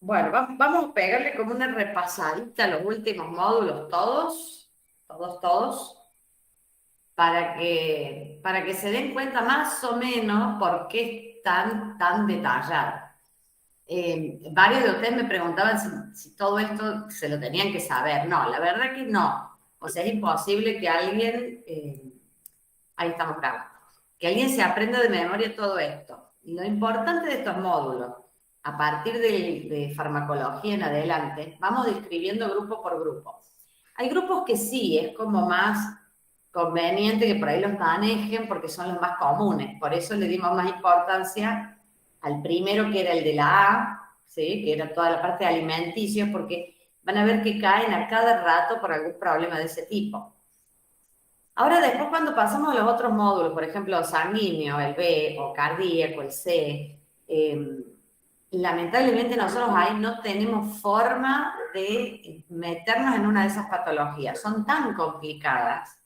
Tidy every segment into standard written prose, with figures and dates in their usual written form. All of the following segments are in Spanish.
Bueno, vamos a pegarle como una repasadita a los últimos módulos, todos, para que se den cuenta más o menos por qué es tan detallado. Varios de ustedes me preguntaban si todo esto se lo tenían que saber. No, la verdad que no. O sea, es imposible que alguien, ahí estamos grabando, que alguien se aprenda de memoria todo esto. Y lo importante de estos módulos, a partir de farmacología en adelante, vamos describiendo grupo por grupo. Hay grupos que sí, es como más conveniente que por ahí los manejen porque son los más comunes. Por eso le dimos más importancia al primero, que era el de la A, ¿sí? Que era toda la parte de alimenticios, porque van a ver que caen a cada rato por algún problema de ese tipo. Ahora después cuando pasamos a los otros módulos, por ejemplo, sanguíneo, el B, o cardíaco, el C, lamentablemente nosotros ahí no tenemos forma de meternos en una de esas patologías. Son tan complicadas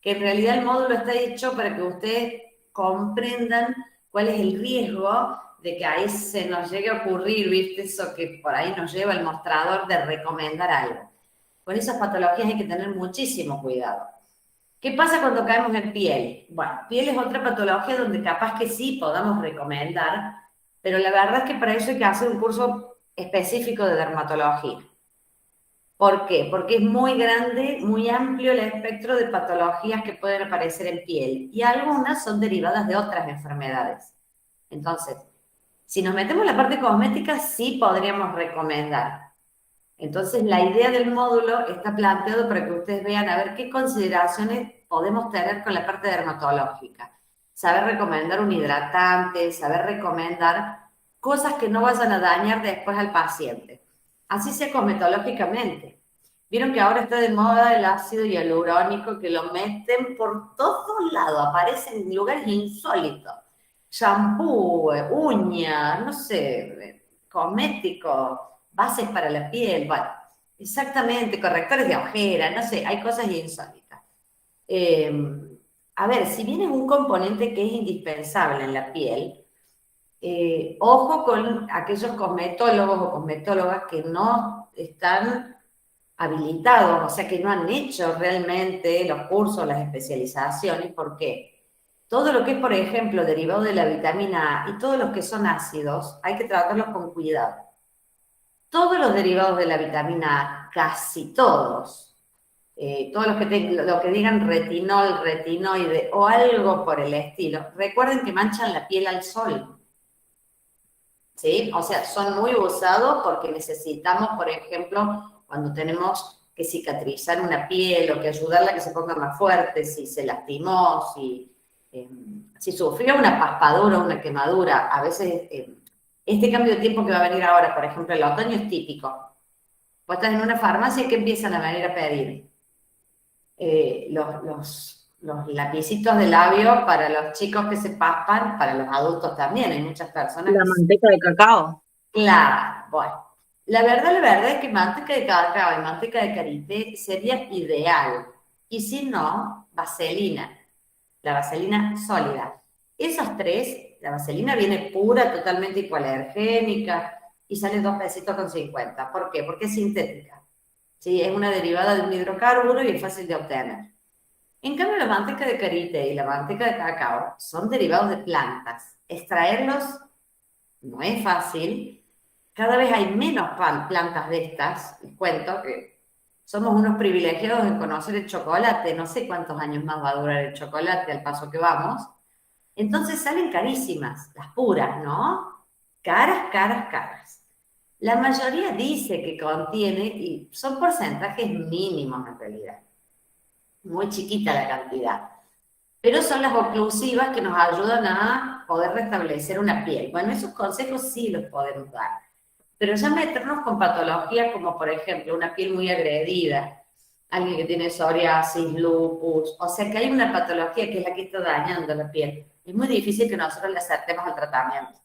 que en realidad el módulo está hecho para que ustedes comprendan cuál es el riesgo de que ahí se nos llegue a ocurrir, ¿viste? Eso que por ahí nos lleva el mostrador de recomendar algo. Con esas patologías hay que tener muchísimo cuidado. ¿Qué pasa cuando caemos en piel? Bueno, piel es otra patología donde capaz que sí podamos recomendar, pero la verdad es que para eso hay que hacer un curso específico de dermatología. ¿Por qué? Porque es muy grande, muy amplio el espectro de patologías que pueden aparecer en piel y algunas son derivadas de otras enfermedades. Entonces, si nos metemos en la parte cosmética, sí podríamos recomendar. Entonces, la idea del módulo está planteado para que ustedes vean a ver qué consideraciones podemos tener con la parte dermatológica. Saber recomendar un hidratante, saber recomendar cosas que no vayan a dañar después al paciente. Así sea cosmetológicamente. Vieron que ahora está de moda el ácido hialurónico, que lo meten por todos lados, aparece en lugares insólitos. Shampoo, uñas, no sé, cosméticos, bases para la piel, bueno, exactamente, correctores de ojera, no sé, hay cosas insólitas. Eh, a ver, si bien es un componente que es indispensable en la piel, ojo con aquellos cosmetólogos o cosmetólogas que no están habilitados, o sea, que no han hecho realmente los cursos, las especializaciones. ¿Por qué? Todo lo que es, por ejemplo, derivado de la vitamina A y todos los que son ácidos, hay que tratarlos con cuidado. Todos los derivados de la vitamina A, casi todos, todos lo que digan retinol, retinoide o algo por el estilo, recuerden que manchan la piel al sol, ¿sí? O sea, son muy usados porque necesitamos, por ejemplo, cuando tenemos que cicatrizar una piel o que ayudarla a que se ponga más fuerte, si se lastimó, si sufrió una paspadura o una quemadura, a veces este cambio de tiempo que va a venir ahora, por ejemplo, el otoño es típico. Vos estás en una farmacia que empiezan a venir a pedir los lapicitos de labio para los chicos que se paspan, para los adultos también. Hay muchas personas La que manteca de cacao. claro, bueno. La verdad es que manteca de cacao y manteca de karité sería ideal. Y si no, vaselina, la vaselina sólida. Esas tres, la vaselina viene pura, totalmente hipoalergénica y sale 2 pesitos con 50. ¿Por qué? Porque es sintética. ¿Sí? Es una derivada de un hidrocarburo y es fácil de obtener. En cambio, la manteca de karité y la manteca de cacao son derivados de plantas. Extraerlos no es fácil. Cada vez hay menos plantas de estas. Les cuento que somos unos privilegiados en conocer el chocolate. No sé cuántos años más va a durar el chocolate al paso que vamos. Entonces salen carísimas, las puras, ¿no? Caras, caras, caras. La mayoría dice que contiene, y son porcentajes mínimos en realidad, muy chiquita la cantidad, pero son las oclusivas que nos ayudan a poder restablecer una piel. Bueno, esos consejos sí los podemos dar, pero ya meternos con patologías como por ejemplo una piel muy agredida, alguien que tiene psoriasis, lupus, o sea que hay una patología que es la que está dañando la piel. Es muy difícil que nosotros le acertemos al tratamiento.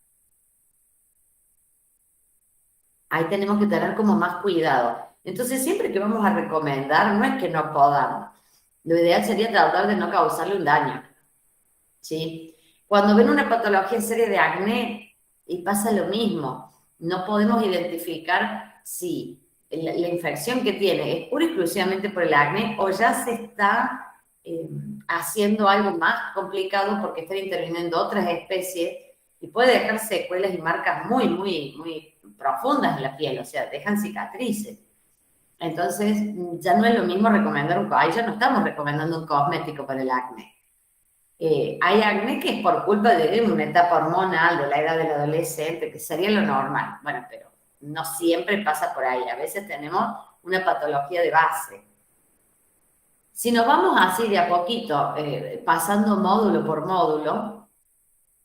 Ahí tenemos que tener como más cuidado. Entonces, siempre que vamos a recomendar, no es que no podamos. Lo ideal sería tratar de no causarle un daño, ¿sí? Cuando ven una patología seria de acné, y pasa lo mismo. no podemos identificar si la infección que tiene es pura y exclusivamente por el acné o ya se está haciendo algo más complicado porque están interviniendo otras especies y puede dejar secuelas y marcas muy, muy, muy profundas en la piel, o sea, dejan cicatrices. Entonces, ya no es lo mismo recomendar ahí ya no estamos recomendando un cosmético para el acné. Hay acné que es por culpa de una etapa hormonal, de la edad del adolescente, que sería lo normal. Bueno, pero no siempre pasa por ahí. A veces tenemos una patología de base. Si nos vamos así de a poquito, pasando módulo por módulo,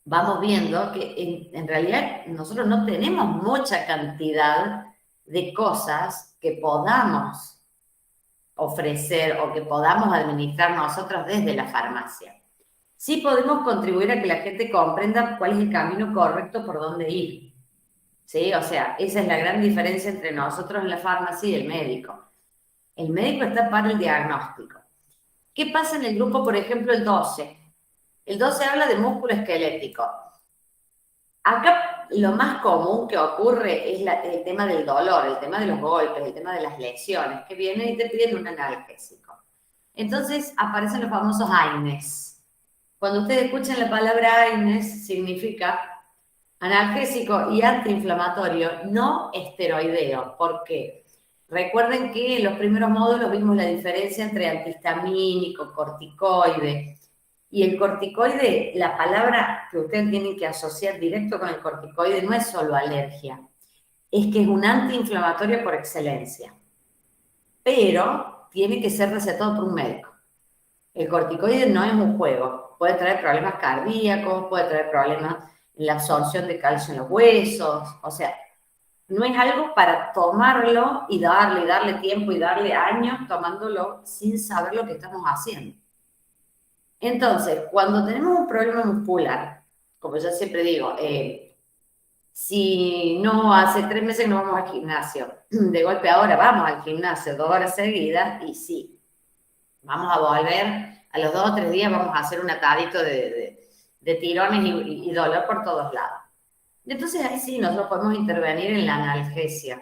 vamos viendo que en realidad nosotros no tenemos mucha cantidad de cosas que podamos ofrecer o que podamos administrar nosotros desde la farmacia. Sí podemos contribuir a que la gente comprenda cuál es el camino correcto por dónde ir. ¿Sí? O sea, esa es la gran diferencia entre nosotros en la farmacia y el médico. El médico está para el diagnóstico. ¿Qué pasa en el grupo, por ejemplo, el 12? El 12 habla de músculo esquelético. Acá lo más común que ocurre es el tema del dolor, el tema de los golpes, el tema de las lesiones, que vienen y te piden un analgésico. Entonces aparecen los famosos AINES. Cuando ustedes escuchan la palabra AINES, significa analgésico y antiinflamatorio no esteroideo. ¿Por qué? Recuerden que en los primeros módulos vimos la diferencia entre antihistamínico, corticoide. Y el corticoide, la palabra que ustedes tienen que asociar directo con el corticoide no es solo alergia, es que es un antiinflamatorio por excelencia. Pero tiene que ser recetado por un médico. El corticoide no es un juego, puede traer problemas cardíacos, puede traer problemas en la absorción de calcio en los huesos, o sea, no es algo para tomarlo y darle tiempo y darle años tomándolo sin saber lo que estamos haciendo. Entonces, cuando tenemos un problema muscular, como yo siempre digo, si no hace 3 meses que no vamos al gimnasio, de golpe ahora vamos al gimnasio 2 horas seguidas y sí, vamos a volver, a los 2 o 3 días vamos a hacer un atadito de tirones y dolor por todos lados. Entonces ahí sí nosotros podemos intervenir en la analgesia.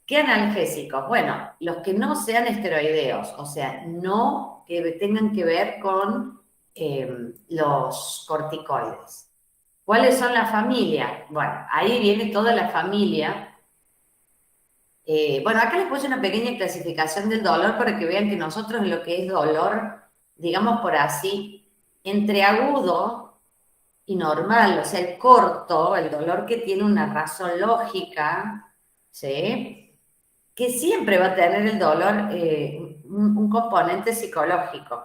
¿Qué analgésicos? Bueno, los que no sean esteroideos, o sea, no que tengan que ver con los corticoides. ¿Cuáles son las familias? Bueno, ahí viene toda la familia. Bueno, acá les puse una pequeña clasificación del dolor para que vean que nosotros lo que es dolor, digamos por así, entre agudo y normal, o sea, el corto, el dolor que tiene una razón lógica, ¿sí? Que siempre va a tener el dolor un componente psicológico,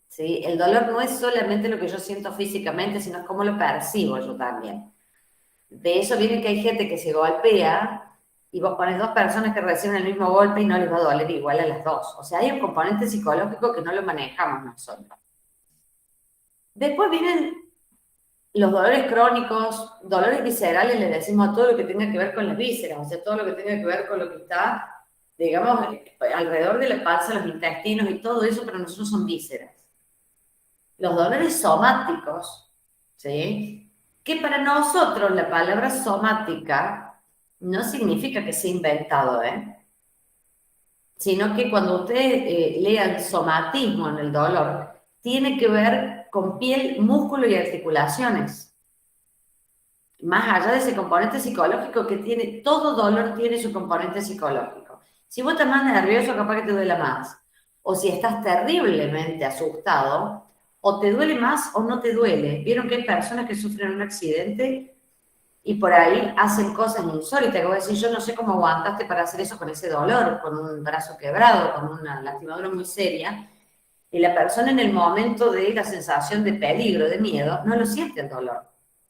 ¿sí? El dolor no es solamente lo que yo siento físicamente, sino cómo lo percibo yo también. De eso viene que hay gente que se golpea y vos pones 2 personas que reciben el mismo golpe y no les va a doler igual a las 2. O sea, hay un componente psicológico que no lo manejamos nosotros. Después vienen los dolores crónicos, dolores viscerales, le decimos a todo lo que tenga que ver con las vísceras, o sea, todo lo que tenga que ver con lo que está, digamos, alrededor de la panza, los intestinos y todo eso, para nosotros son vísceras. Los dolores somáticos, ¿sí? Que para nosotros la palabra somática no significa que sea inventado, sino que cuando ustedes lean somatismo en el dolor, tiene que ver con piel, músculo y articulaciones. Más allá de ese componente psicológico que tiene, todo dolor tiene su componente psicológico. Si vos estás más nervioso, capaz que te duele más. O si estás terriblemente asustado, o te duele más o no te duele. Vieron que hay personas que sufren un accidente y por ahí hacen cosas insólitas, que voy a decir, yo no sé cómo aguantaste para hacer eso con ese dolor, con un brazo quebrado, con una lastimadura muy seria. Y la persona en el momento de la sensación de peligro, de miedo, no lo siente el dolor.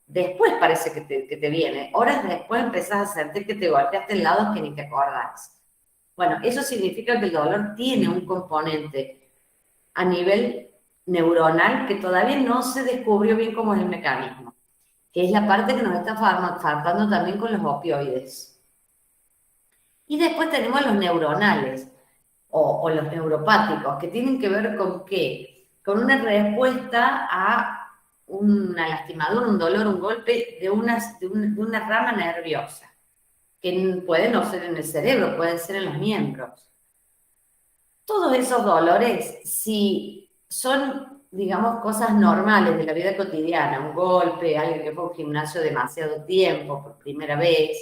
Después parece que te viene. Horas después empezás a sentir que te golpeaste en lados que ni te acordás. Bueno, eso significa que el dolor tiene un componente a nivel neuronal que todavía no se descubrió bien cómo es el mecanismo, que es la parte que nos está faltando también con los opioides. Y después tenemos los neuronales o los neuropáticos, que tienen que ver con ¿qué? Con una respuesta a una lastimadura, un dolor, un golpe de una rama nerviosa, que puede no ser en el cerebro, puede ser en los miembros. Todos esos dolores, si son, digamos, cosas normales de la vida cotidiana, un golpe, alguien que fue a un gimnasio demasiado tiempo por primera vez,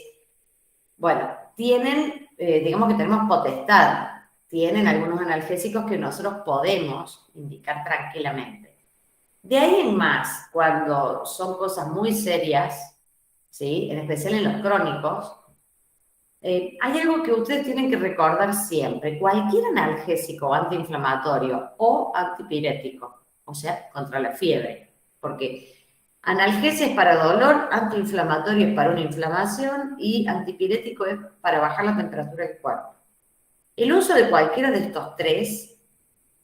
bueno, tienen, digamos que tenemos potestad, tienen algunos analgésicos que nosotros podemos indicar tranquilamente. De ahí en más, cuando son cosas muy serias, ¿sí? En especial en los crónicos, hay algo que ustedes tienen que recordar siempre. Cualquier analgésico antiinflamatorio o antipirético, o sea, contra la fiebre, porque analgesia es para dolor, antiinflamatorio es para una inflamación y antipirético es para bajar la temperatura del cuerpo. El uso de cualquiera de estos tres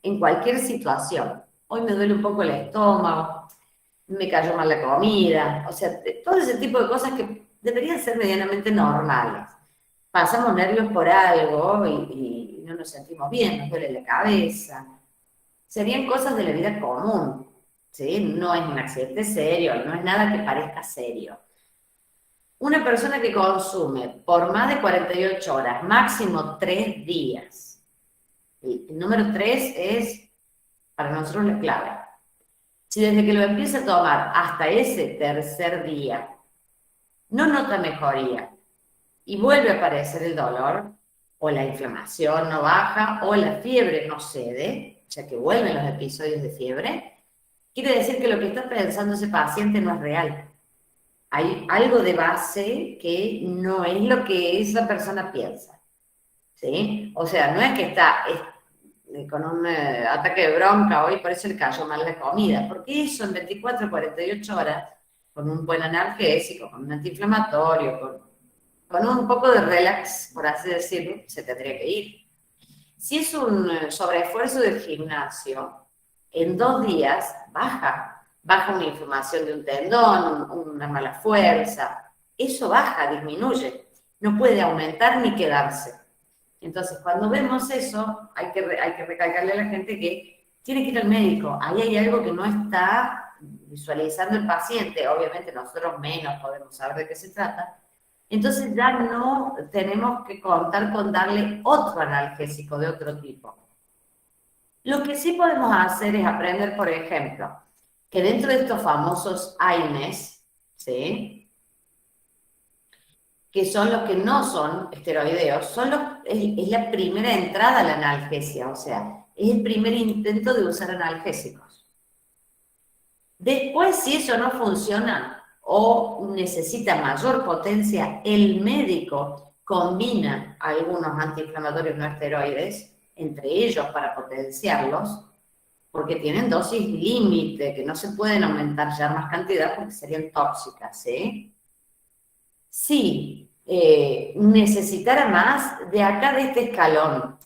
en cualquier situación. Hoy me duele un poco el estómago, me cayó mal la comida, o sea, todo ese tipo de cosas que deberían ser medianamente normales. Pasamos nervios por algo y no nos sentimos bien, nos duele la cabeza. Serían cosas de la vida común, ¿sí? No es un accidente serio, no es nada que parezca serio. Una persona que consume por más de 48 horas, máximo 3 días. El número 3 es para nosotros la clave. Si desde que lo empieza a tomar hasta ese tercer día no nota mejoría y vuelve a aparecer el dolor, o la inflamación no baja, o la fiebre no cede, ya que vuelven los episodios de fiebre, quiere decir que lo que está pensando ese paciente no es real. Hay algo de base que no es lo que esa persona piensa, ¿sí? O sea, no es que está con un ataque de bronca hoy, por eso le cayó mal la comida, porque eso en 24 48 horas, con un buen analgésico, con un antiinflamatorio, con un poco de relax, por así decirlo, se tendría que ir. Si es un sobreesfuerzo del gimnasio, en 2 días baja una inflamación de un tendón, una mala fuerza, eso baja, disminuye, no puede aumentar ni quedarse. Entonces, cuando vemos eso, hay que recalcarle a la gente que tiene que ir al médico. Ahí hay algo que no está visualizando el paciente. Obviamente nosotros menos podemos saber de qué se trata. Entonces ya no tenemos que contar con darle otro analgésico de otro tipo. Lo que sí podemos hacer es aprender, por ejemplo, que dentro de estos famosos AINES, ¿sí?, que son los que no son esteroideos, es la primera entrada a la analgesia, o sea, es el primer intento de usar analgésicos. Después, si eso no funciona o necesita mayor potencia, el médico combina algunos antiinflamatorios no esteroides, entre ellos para potenciarlos, porque tienen dosis límite, que no se pueden aumentar ya más cantidad porque serían tóxicas, ¿sí? Si necesitara más, de acá de este escalón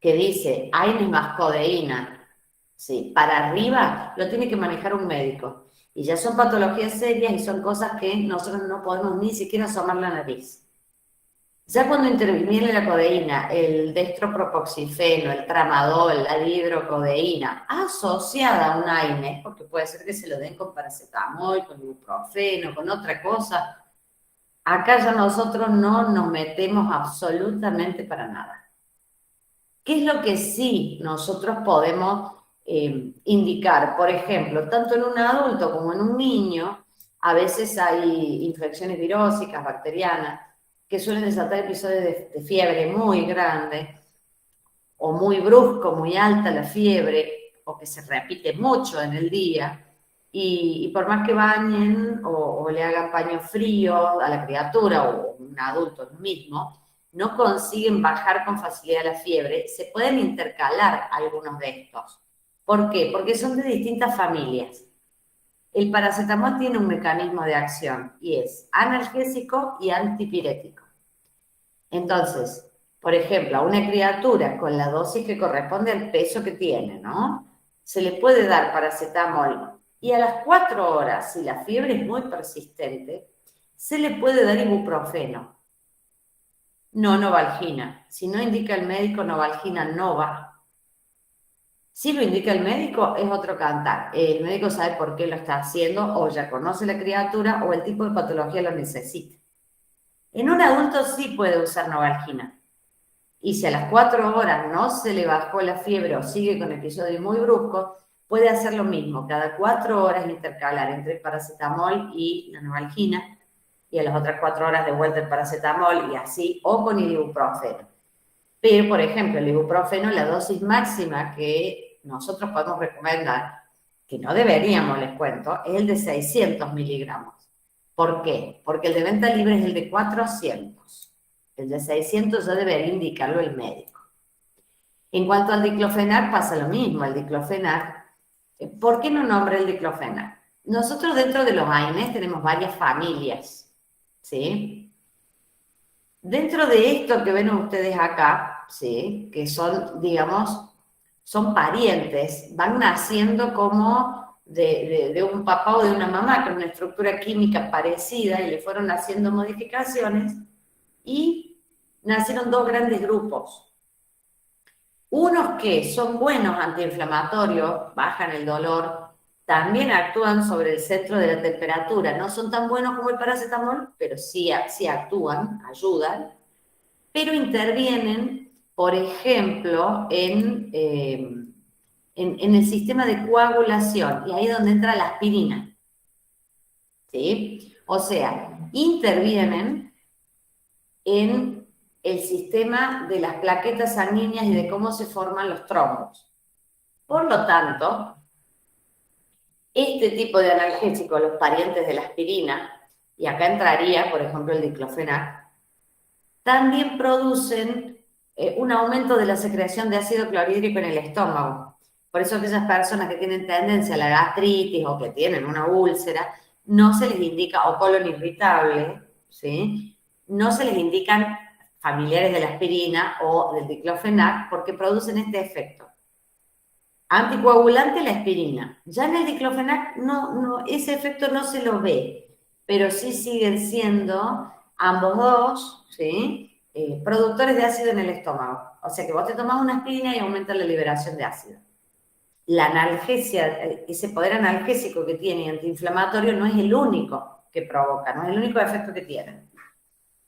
que dice AINES más codeína, ¿sí?, para arriba lo tiene que manejar un médico. Y ya son patologías serias y son cosas que nosotros no podemos ni siquiera asomar la nariz. Ya cuando interviene la codeína, el dextropropoxifeno, el tramadol, la dihidrocodeína, asociada a un AINES, porque puede ser que se lo den con paracetamol, con ibuprofeno, con otra cosa, acá ya nosotros no nos metemos absolutamente para nada. ¿Qué es lo que sí nosotros podemos indicar? Por ejemplo, tanto en un adulto como en un niño, a veces hay infecciones virósicas, bacterianas, que suelen desatar episodios de fiebre muy grande, o muy brusco, muy alta la fiebre, o que se repite mucho en el día, y por más que bañen o le hagan paño frío a la criatura o un adulto mismo, no consiguen bajar con facilidad la fiebre, se pueden intercalar algunos de estos. ¿Por qué? Porque son de distintas familias. El paracetamol tiene un mecanismo de acción y es analgésico y antipirético. Entonces, por ejemplo, a una criatura con la dosis que corresponde al peso que tiene, ¿no?, se le puede dar paracetamol y a las 4 horas, si la fiebre es muy persistente, se le puede dar ibuprofeno. No novalgina. Si no indica el médico, novalgina no va. Si lo indica el médico, es otro cantar. El médico sabe por qué lo está haciendo, o ya conoce la criatura, o el tipo de patología lo necesita. En un adulto sí puede usar Novalgina. Y si a las 4 horas no se le bajó la fiebre o sigue con episodios muy bruscos, puede hacer lo mismo, cada 4 horas intercalar entre el paracetamol y la Novalgina, y a las otras 4 horas de vuelta el paracetamol y así, o con el ibuprofeno. Pero, por ejemplo, el ibuprofeno, la dosis máxima que nosotros podemos recomendar, que no deberíamos, les cuento, es el de 600 miligramos. ¿Por qué? Porque el de venta libre es el de 400. El de 600 ya debería indicarlo el médico. En cuanto al diclofenac, pasa lo mismo. El diclofenac, ¿por qué no nombra el diclofenac? Nosotros dentro de los AINES tenemos varias familias, ¿sí? Dentro de esto que ven ustedes acá, ¿sí? Que son, digamos, son parientes, van naciendo como de un papá o de una mamá con una estructura química parecida y le fueron haciendo modificaciones y nacieron dos grandes grupos. Unos que son buenos antiinflamatorios, bajan el dolor, también actúan sobre el centro de la temperatura. No son tan buenos como el paracetamol, pero sí actúan, ayudan, pero intervienen, por ejemplo, en el sistema de coagulación, y ahí es donde entra la aspirina. ¿Sí? O sea, intervienen en el sistema de las plaquetas sanguíneas y de cómo se forman los trombos. Por lo tanto, este tipo de analgésicos, los parientes de la aspirina, y acá entraría, por ejemplo, el diclofenac, también producen un aumento de la secreción de ácido clorhídrico en el estómago. Por eso aquellas personas que tienen tendencia a la gastritis o que tienen una úlcera, no se les indica, o colon irritable, ¿sí? No se les indican familiares de la aspirina o del diclofenac porque producen este efecto. Anticoagulante la aspirina. Ya en el diclofenac ese efecto no se lo ve, pero sí siguen siendo ambos dos, ¿sí? Productores de ácido en el estómago. O sea que vos te tomás una aspirina y aumenta la liberación de ácido. La analgesia, ese poder analgésico que tiene antiinflamatorio no es el único que provoca, no es el único efecto que tienen.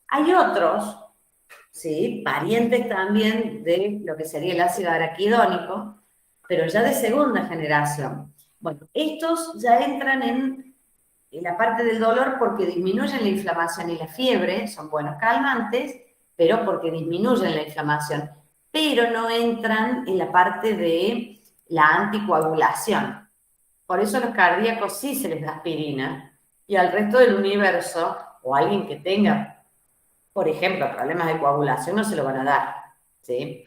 Hay otros, ¿sí? Parientes también de lo que sería el ácido araquidónico, pero ya de segunda generación. Bueno, estos ya entran en la parte del dolor porque disminuyen la inflamación y la fiebre, son buenos calmantes, pero porque disminuyen la inflamación, pero no entran en la parte de la anticoagulación. Por eso a los cardíacos sí se les da aspirina y al resto del universo, o alguien que tenga, por ejemplo, problemas de coagulación, no se lo van a dar, ¿sí?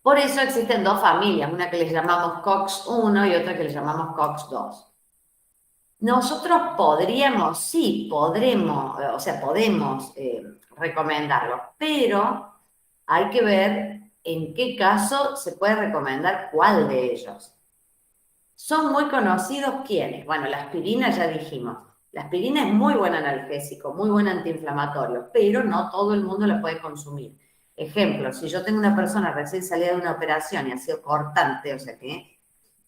Por eso existen dos familias, una que les llamamos COX-1 y otra que les llamamos COX-2. Nosotros podríamos, sí, podremos, o sea, podemos recomendarlo, pero hay que ver en qué caso se puede recomendar cuál de ellos. ¿Son muy conocidos quiénes? Bueno, la aspirina ya dijimos. La aspirina es muy buen analgésico, muy buen antiinflamatorio, pero no todo el mundo la puede consumir. Ejemplo, si yo tengo una persona recién salida de una operación y ha sido cortante, o sea que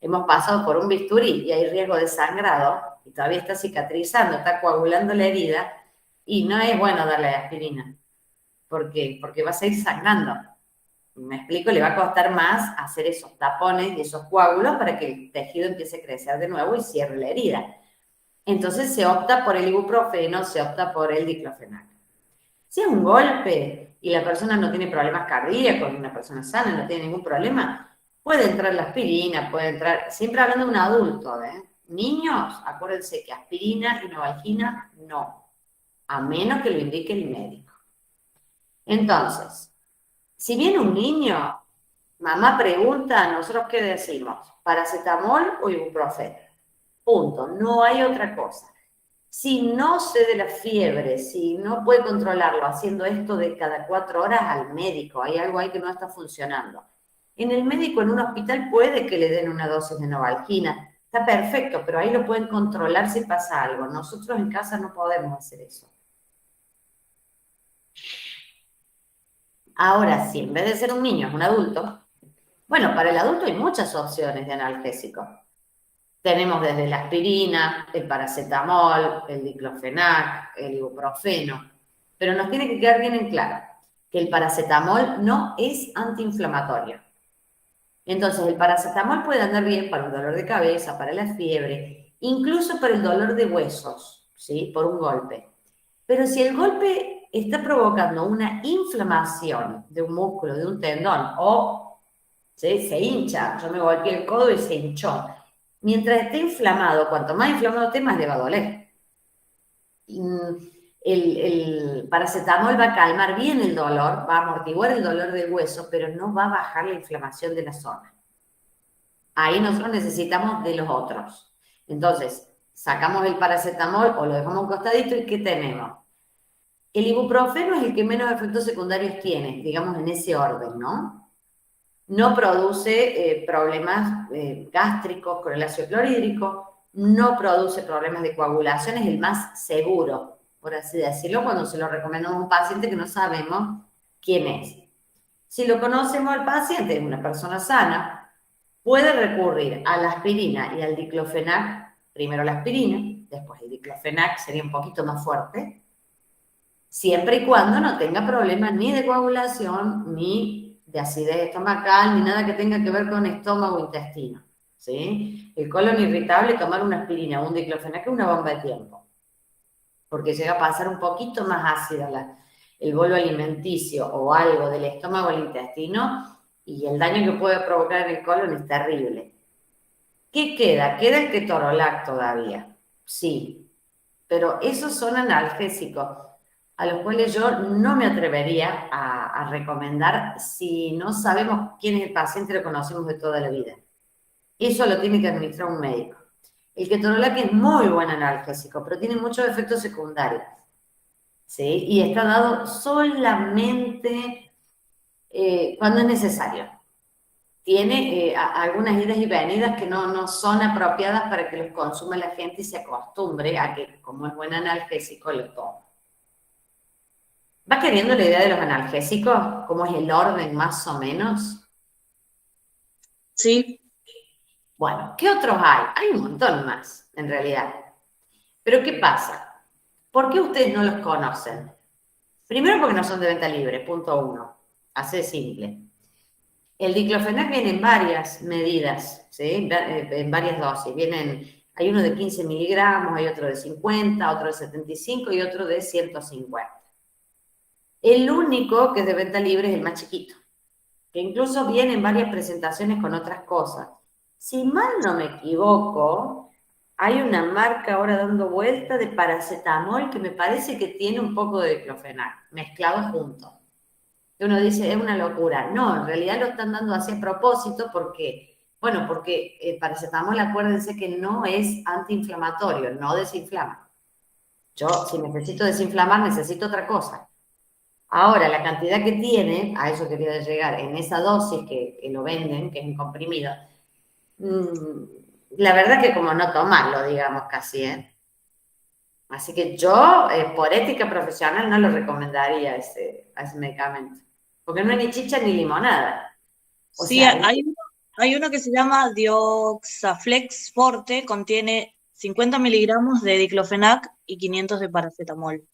hemos pasado por un bisturí y hay riesgo de sangrado y todavía está cicatrizando, está coagulando la herida, y no es bueno darle aspirina. ¿Por qué? Porque va a seguir sangrando. Me explico, le va a costar más hacer esos tapones y esos coágulos para que el tejido empiece a crecer de nuevo y cierre la herida. Entonces se opta por el ibuprofeno, se opta por el diclofenac. Si es un golpe y la persona no tiene problemas cardíacos, una persona sana no tiene ningún problema, puede entrar la aspirina, puede entrar, siempre hablando de un adulto, ¿eh? Niños, acuérdense que aspirina y Novalgina no, a menos que lo indique el médico. Entonces, si viene un niño, mamá pregunta, nosotros ¿qué decimos? ¿Paracetamol o ibuprofeno? Punto, no hay otra cosa. Si no cede la fiebre, si no puede controlarlo haciendo esto de cada 4 horas al médico, hay algo ahí que no está funcionando. En el médico, en un hospital, puede que le den una dosis de Novalgina, está perfecto, pero ahí lo pueden controlar si pasa algo. Nosotros en casa no podemos hacer eso. Ahora, si en vez de ser un niño es un adulto, Bueno, para el adulto hay muchas opciones de analgésico. Tenemos desde la aspirina, el paracetamol, el diclofenac, el ibuprofeno, pero nos tiene que quedar bien en claro que el paracetamol no es antiinflamatorio. Entonces, el paracetamol puede andar bien para un dolor de cabeza, para la fiebre, incluso para el dolor de huesos, ¿sí? Por un golpe. Pero si el golpe está provocando una inflamación de un músculo, de un tendón, o ¿sí? Se hincha, yo me golpeé el codo y se hinchó. Mientras esté inflamado, cuanto más inflamado esté, más le va a doler. El paracetamol va a calmar bien el dolor, va a amortiguar el dolor del hueso, pero no va a bajar la inflamación de la zona. Ahí nosotros necesitamos de los otros. Entonces, sacamos el paracetamol o lo dejamos a un costadito y ¿qué tenemos? El ibuprofeno es el que menos efectos secundarios tiene, digamos en ese orden, ¿no? No produce problemas gástricos con el ácido clorhídrico, no produce problemas de coagulación, es el más seguro, por así decirlo, cuando se lo recomendamos a un paciente que no sabemos quién es. Si lo conocemos al paciente, es una persona sana, puede recurrir a la aspirina y al diclofenac, primero la aspirina, después el diclofenac sería un poquito más fuerte, siempre y cuando no tenga problemas ni de coagulación, ni de acidez estomacal, ni nada que tenga que ver con estómago o intestino, ¿sí? El colon irritable, tomar una aspirina o un diclofenac es una bomba de tiempo, porque llega a pasar un poquito más ácida el bolo alimenticio o algo del estómago al intestino, y el daño que puede provocar en el colon es terrible. ¿Qué queda? Queda el ketorolac todavía, sí, pero esos son analgésicos a los cuales yo no me atrevería a recomendar si no sabemos quién es el paciente y lo conocemos de toda la vida. Eso lo tiene que administrar un médico. El ketorolac es muy buen analgésico, pero tiene muchos efectos secundarios, ¿sí? Y está dado solamente cuando es necesario. Tiene algunas idas y venidas que no son apropiadas para que los consuma la gente y se acostumbre a que, como es buen analgésico, lo tome. ¿Va queriendo la idea de los analgésicos? ¿Cómo es el orden más o menos? Sí, Bueno, ¿qué otros hay? Hay un montón más, en realidad. Pero ¿qué pasa? ¿Por qué ustedes no los conocen? Primero porque no son de venta libre, punto uno. Así de simple. El diclofenac viene en varias medidas, ¿sí? En varias dosis. Hay uno de 15 miligramos, hay otro de 50, otro de 75 y otro de 150. El único que es de venta libre es el más chiquito, que incluso viene en varias presentaciones con otras cosas. Si mal no me equivoco, hay una marca ahora dando vuelta de paracetamol que me parece que tiene un poco de diclofenac mezclado juntos. Uno dice, es una locura. No, en realidad lo están dando así a propósito porque, bueno, porque el paracetamol, acuérdense que no es antiinflamatorio, no desinflama. Yo, si necesito desinflamar, necesito otra cosa. Ahora, la cantidad que tiene, a eso quería llegar, en esa dosis que lo venden, que es un comprimido, la verdad que como no tomarlo, digamos, casi, ¿eh? Así que yo, por ética profesional, no lo recomendaría a ese medicamento. Porque no es ni chicha ni limonada. O sí, sea, hay uno que se llama Dioxaflex Forte, contiene 50 miligramos de diclofenac y 500 de paracetamol.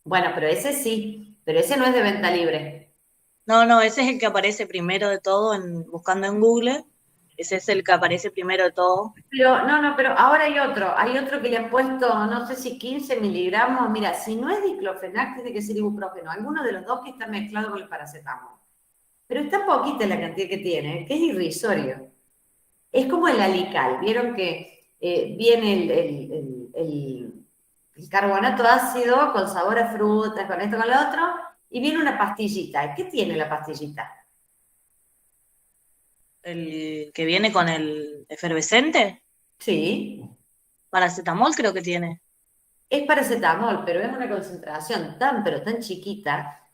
bueno, pero ese sí, pero ese no es de venta libre. No, no, ese es el que aparece primero de todo buscando en Google. Ese es el que aparece primero de todo. Pero, no, pero ahora hay otro que le han puesto, no sé si 15 miligramos. Mira, si no es diclofenac, tiene que ser ibuprofeno. Alguno de los dos que está mezclado con el paracetamol. Pero está poquita la cantidad que tiene, que es irrisorio. Es como el alical. Vieron que viene el carbonato ácido con sabor a frutas, con esto, con lo otro, y viene una pastillita. ¿Qué tiene la pastillita? El que viene con el efervescente, Sí, paracetamol creo que tiene. es paracetamol, pero es una concentración tan, pero tan chiquita,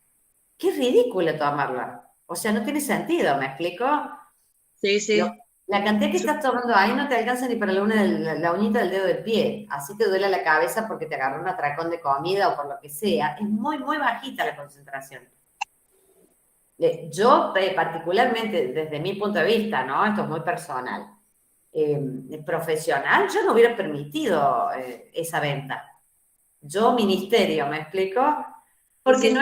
que es ridículo tomarla. O sea, no tiene sentido, ¿me explico? Sí, Lo- sí. la cantidad que estás tomando ahí no te alcanza ni para la uñita del dedo del pie. Así te duele la cabeza porque te agarró un atracón de comida o por lo que sea. Es muy, muy bajita la concentración. Yo, particularmente desde mi punto de vista, ¿no? Esto es muy personal, profesional, yo no hubiera permitido esa venta. Yo, ministerio, ¿me explico? Porque Sí. no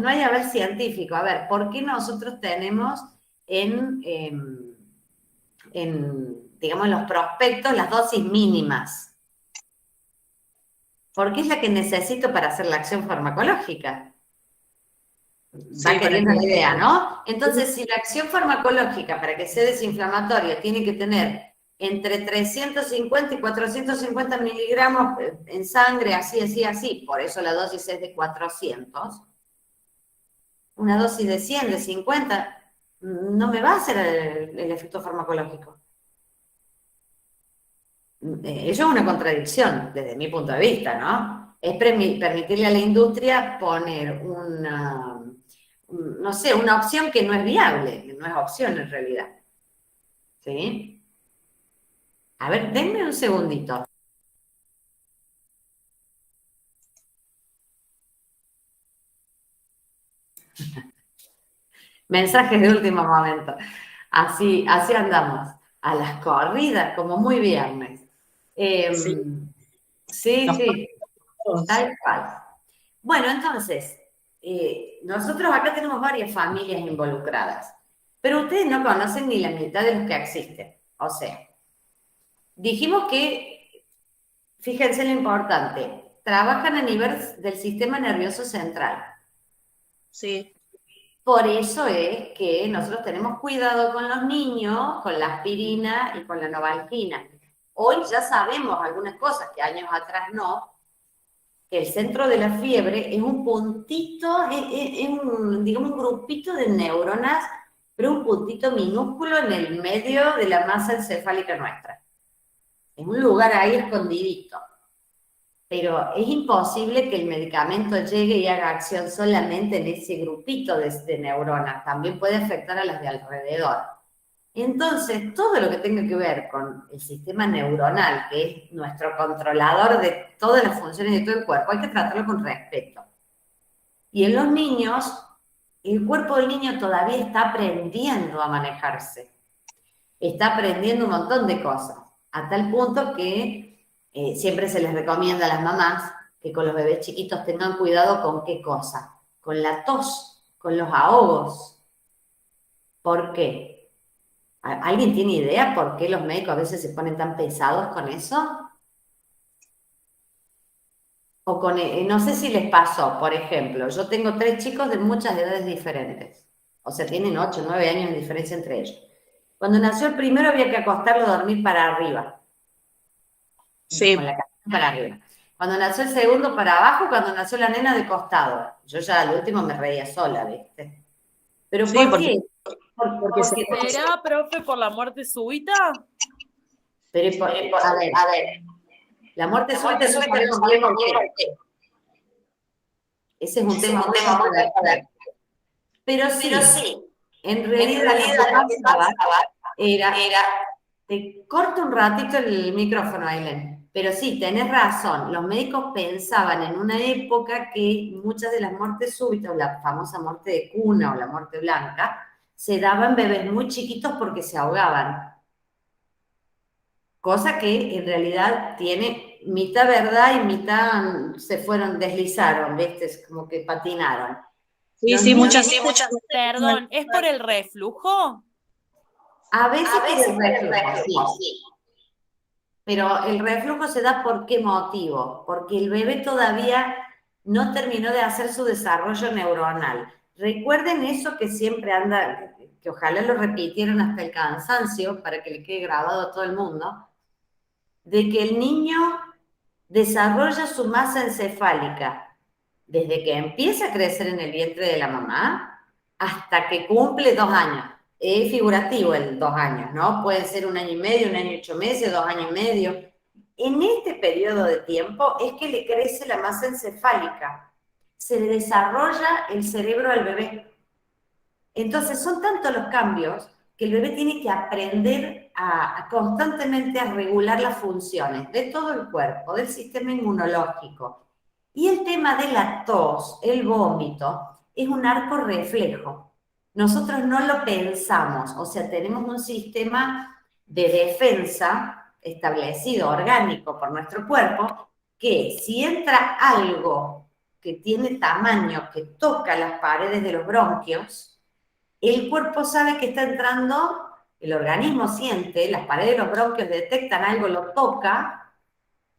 hay aval científico. A ver, ¿por qué nosotros tenemos digamos, en los prospectos las dosis mínimas? Porque es la que necesito para hacer la acción farmacológica. Va Sí, para queriendo que... la idea, ¿no? Entonces, si la acción farmacológica para que sea desinflamatoria tiene que tener entre 350 y 450 miligramos en sangre, así, así, así, por eso la dosis es de 400, una dosis de 100, de 50, no me va a hacer el efecto farmacológico. Eso es una contradicción desde mi punto de vista, ¿no? Es permitirle a la industria poner no sé, una opción que no es viable, que no es opción en realidad. ¿Sí? A ver, denme un segundito. Mensajes de último momento. Así andamos. A las corridas, como muy viernes. Sí, Sí, nos sí, pasa. tal cual. Bueno, entonces, nosotros acá tenemos varias familias involucradas, pero ustedes no conocen ni la mitad de los que existen. O sea, dijimos que, fíjense lo importante, trabajan a nivel del sistema nervioso central. Sí, Por eso es que nosotros tenemos cuidado con los niños, con la aspirina y con la novalgina. Hoy ya sabemos algunas cosas que años atrás no, que el centro de la fiebre es un puntito, digamos, un grupito de neuronas, pero un puntito minúsculo en el medio de la masa encefálica nuestra. Es un lugar ahí escondidito. Pero es imposible que el medicamento llegue y haga acción solamente en ese grupito de neuronas, también puede afectar a las de alrededor. Entonces, todo lo que tenga que ver con el sistema neuronal, que es nuestro controlador de todas las funciones de todo el cuerpo, hay que tratarlo con respeto. Y en los niños, el cuerpo del niño todavía está aprendiendo a manejarse, está aprendiendo un montón de cosas, a tal punto que siempre se les recomienda a las mamás que con los bebés chiquitos tengan cuidado con qué cosa, con la tos, con los ahogos. ¿Por qué? ¿Alguien tiene idea por qué los médicos a veces se ponen tan pesados con eso? O con, no sé si les pasó, por ejemplo, yo tengo 3 chicos de muchas edades diferentes, o sea, tienen 8, 9 años de diferencia entre ellos. Cuando nació el primero había que acostarlo a dormir para arriba, con sí, la cabeza para arriba. Cuando nació el segundo para abajo, cuando nació la nena de costado. Yo ya al último me reía sola, ¿viste? ¿Pero sí, por qué? porque se... ¿Será, profe, por la muerte súbita? Pero, a ver, la muerte súbita no sabemos bien por qué. Ese es un tema muy controversial. Pero sí, en realidad lo que pasaba era, te corto un ratito el micrófono, Aileen, pero sí, tenés razón, los médicos pensaban en una época que muchas de las muertes súbitas, o la famosa muerte de cuna o la muerte blanca, se daban bebés muy chiquitos porque se ahogaban, cosa que en realidad tiene mitad verdad y mitad se fueron, deslizaron, ¿viste? Es como que patinaron. Sí, Los sí, niños, muchas... Perdón, ¿es por el reflujo? a veces por el reflujo, sí. Pero el reflujo se da ¿por qué motivo? Porque el bebé todavía no terminó de hacer su desarrollo neuronal. Recuerden eso que siempre anda, que ojalá lo repitieron hasta el cansancio para que le quede grabado a todo el mundo, de que el niño desarrolla su masa encefálica desde que empieza a crecer en el vientre de la mamá hasta que cumple 2 años. Es figurativo el 2 años, ¿no? Puede ser 1 año y medio, 1 año y 8 meses, 2 años y medio. En este periodo de tiempo es que le crece la masa encefálica, se le desarrolla el cerebro al bebé. Entonces son tantos los cambios que el bebé tiene que aprender constantemente a regular las funciones de todo el cuerpo, del sistema inmunológico. Y el tema de la tos, el vómito, es un arco reflejo. nosotros no lo pensamos, o sea, tenemos un sistema de defensa establecido, orgánico por nuestro cuerpo, que si entra algo que tiene tamaño, que toca las paredes de los bronquios, el cuerpo sabe que está entrando, el organismo siente, las paredes de los bronquios detectan algo, lo toca,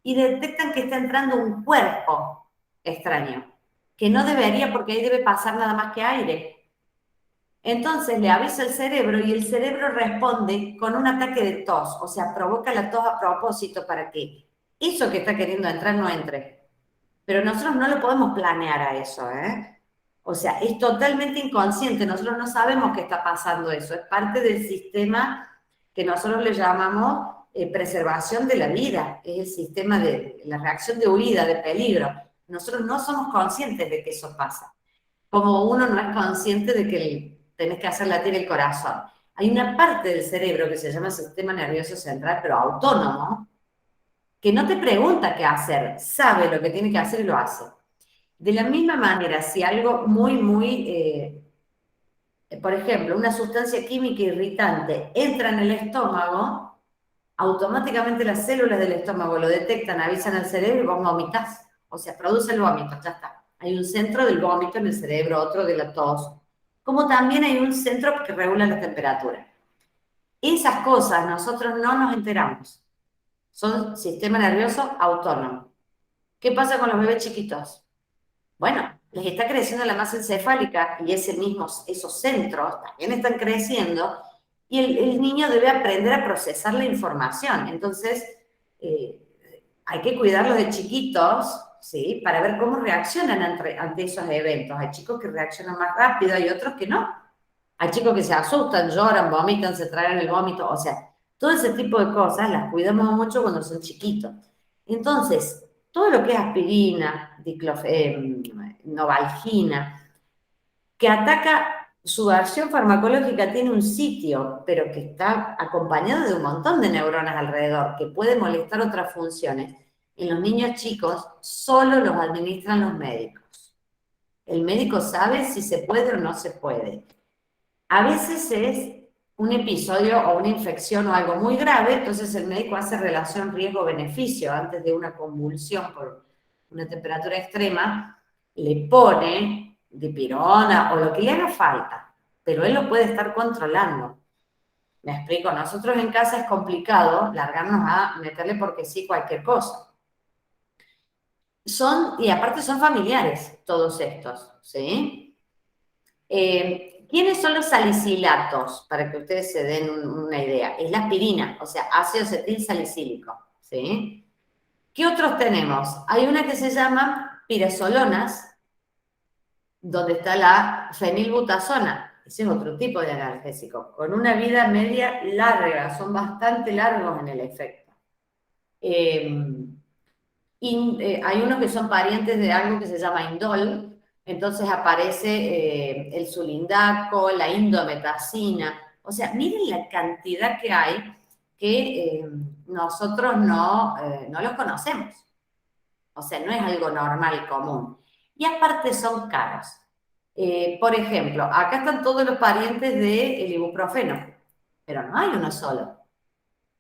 y detectan que está entrando un cuerpo extraño, que no debería, porque ahí debe pasar nada más que aire. Entonces le avisa el cerebro y el cerebro responde con un ataque de tos, o sea, provoca la tos a propósito para que eso que está queriendo entrar no entre. Pero nosotros no lo podemos planear a eso, ¿eh? O sea, es totalmente inconsciente, nosotros no sabemos qué está pasando eso, es parte del sistema que nosotros le llamamos preservación de la vida, es el sistema de la reacción de huida, de peligro. Nosotros no somos conscientes de que eso pasa, como uno no es consciente de que tenés que hacer latir el corazón. Hay una parte del cerebro que se llama sistema nervioso central, pero autónomo, que no te pregunta qué hacer, sabe lo que tiene que hacer y lo hace. De la misma manera, si algo por ejemplo, una sustancia química irritante entra en el estómago, automáticamente las células del estómago lo detectan, avisan al cerebro y vos vomitas. O sea, produce el vómito, ya está. Hay un centro del vómito en el cerebro, otro de la tos. Como también hay un centro que regula la temperatura. Esas cosas nosotros no nos enteramos. Son sistema nervioso autónomo. ¿Qué pasa con los bebés chiquitos? Bueno, les está creciendo la masa encefálica y esos centros también están creciendo y el niño debe aprender a procesar la información. Entonces, hay que cuidarlos de chiquitos, ¿sí? Para ver cómo reaccionan ante esos eventos. Hay chicos que reaccionan más rápido, hay otros que no. Hay chicos que se asustan, lloran, vomitan, se tragan el vómito. O sea, todo ese tipo de cosas las cuidamos mucho cuando son chiquitos. Entonces, todo lo que es aspirina, novalgina, que ataca, su acción farmacológica tiene un sitio, pero que está acompañado de un montón de neuronas alrededor, que puede molestar otras funciones. En los niños chicos solo los administran los médicos. El médico sabe si se puede o no se puede. A veces es un episodio o una infección o algo muy grave, entonces el médico hace relación riesgo-beneficio antes de una convulsión por una temperatura extrema, le pone dipirona o lo que le haga falta, pero él lo puede estar controlando. Me explico, nosotros en casa es complicado largarnos a meterle porque sí cualquier cosa. Y aparte son familiares todos estos, ¿sí? ¿Quiénes son los salicilatos? Para que ustedes se den una idea. Es la aspirina, o sea, ácido acetil salicílico, ¿sí? ¿Qué otros tenemos? Hay una que se llama pirazolonas, donde está la fenilbutazona. Ese es otro tipo de analgésico, con una vida media larga, son bastante largos en el efecto. Hay unos que son parientes de algo que se llama indol, entonces aparece el sulindaco, la indometacina. O sea, miren la cantidad que hay que nosotros no los conocemos. O sea, no es algo normal y común. Y aparte son caros. Por ejemplo, acá están todos los parientes del ibuprofeno, pero no hay uno solo.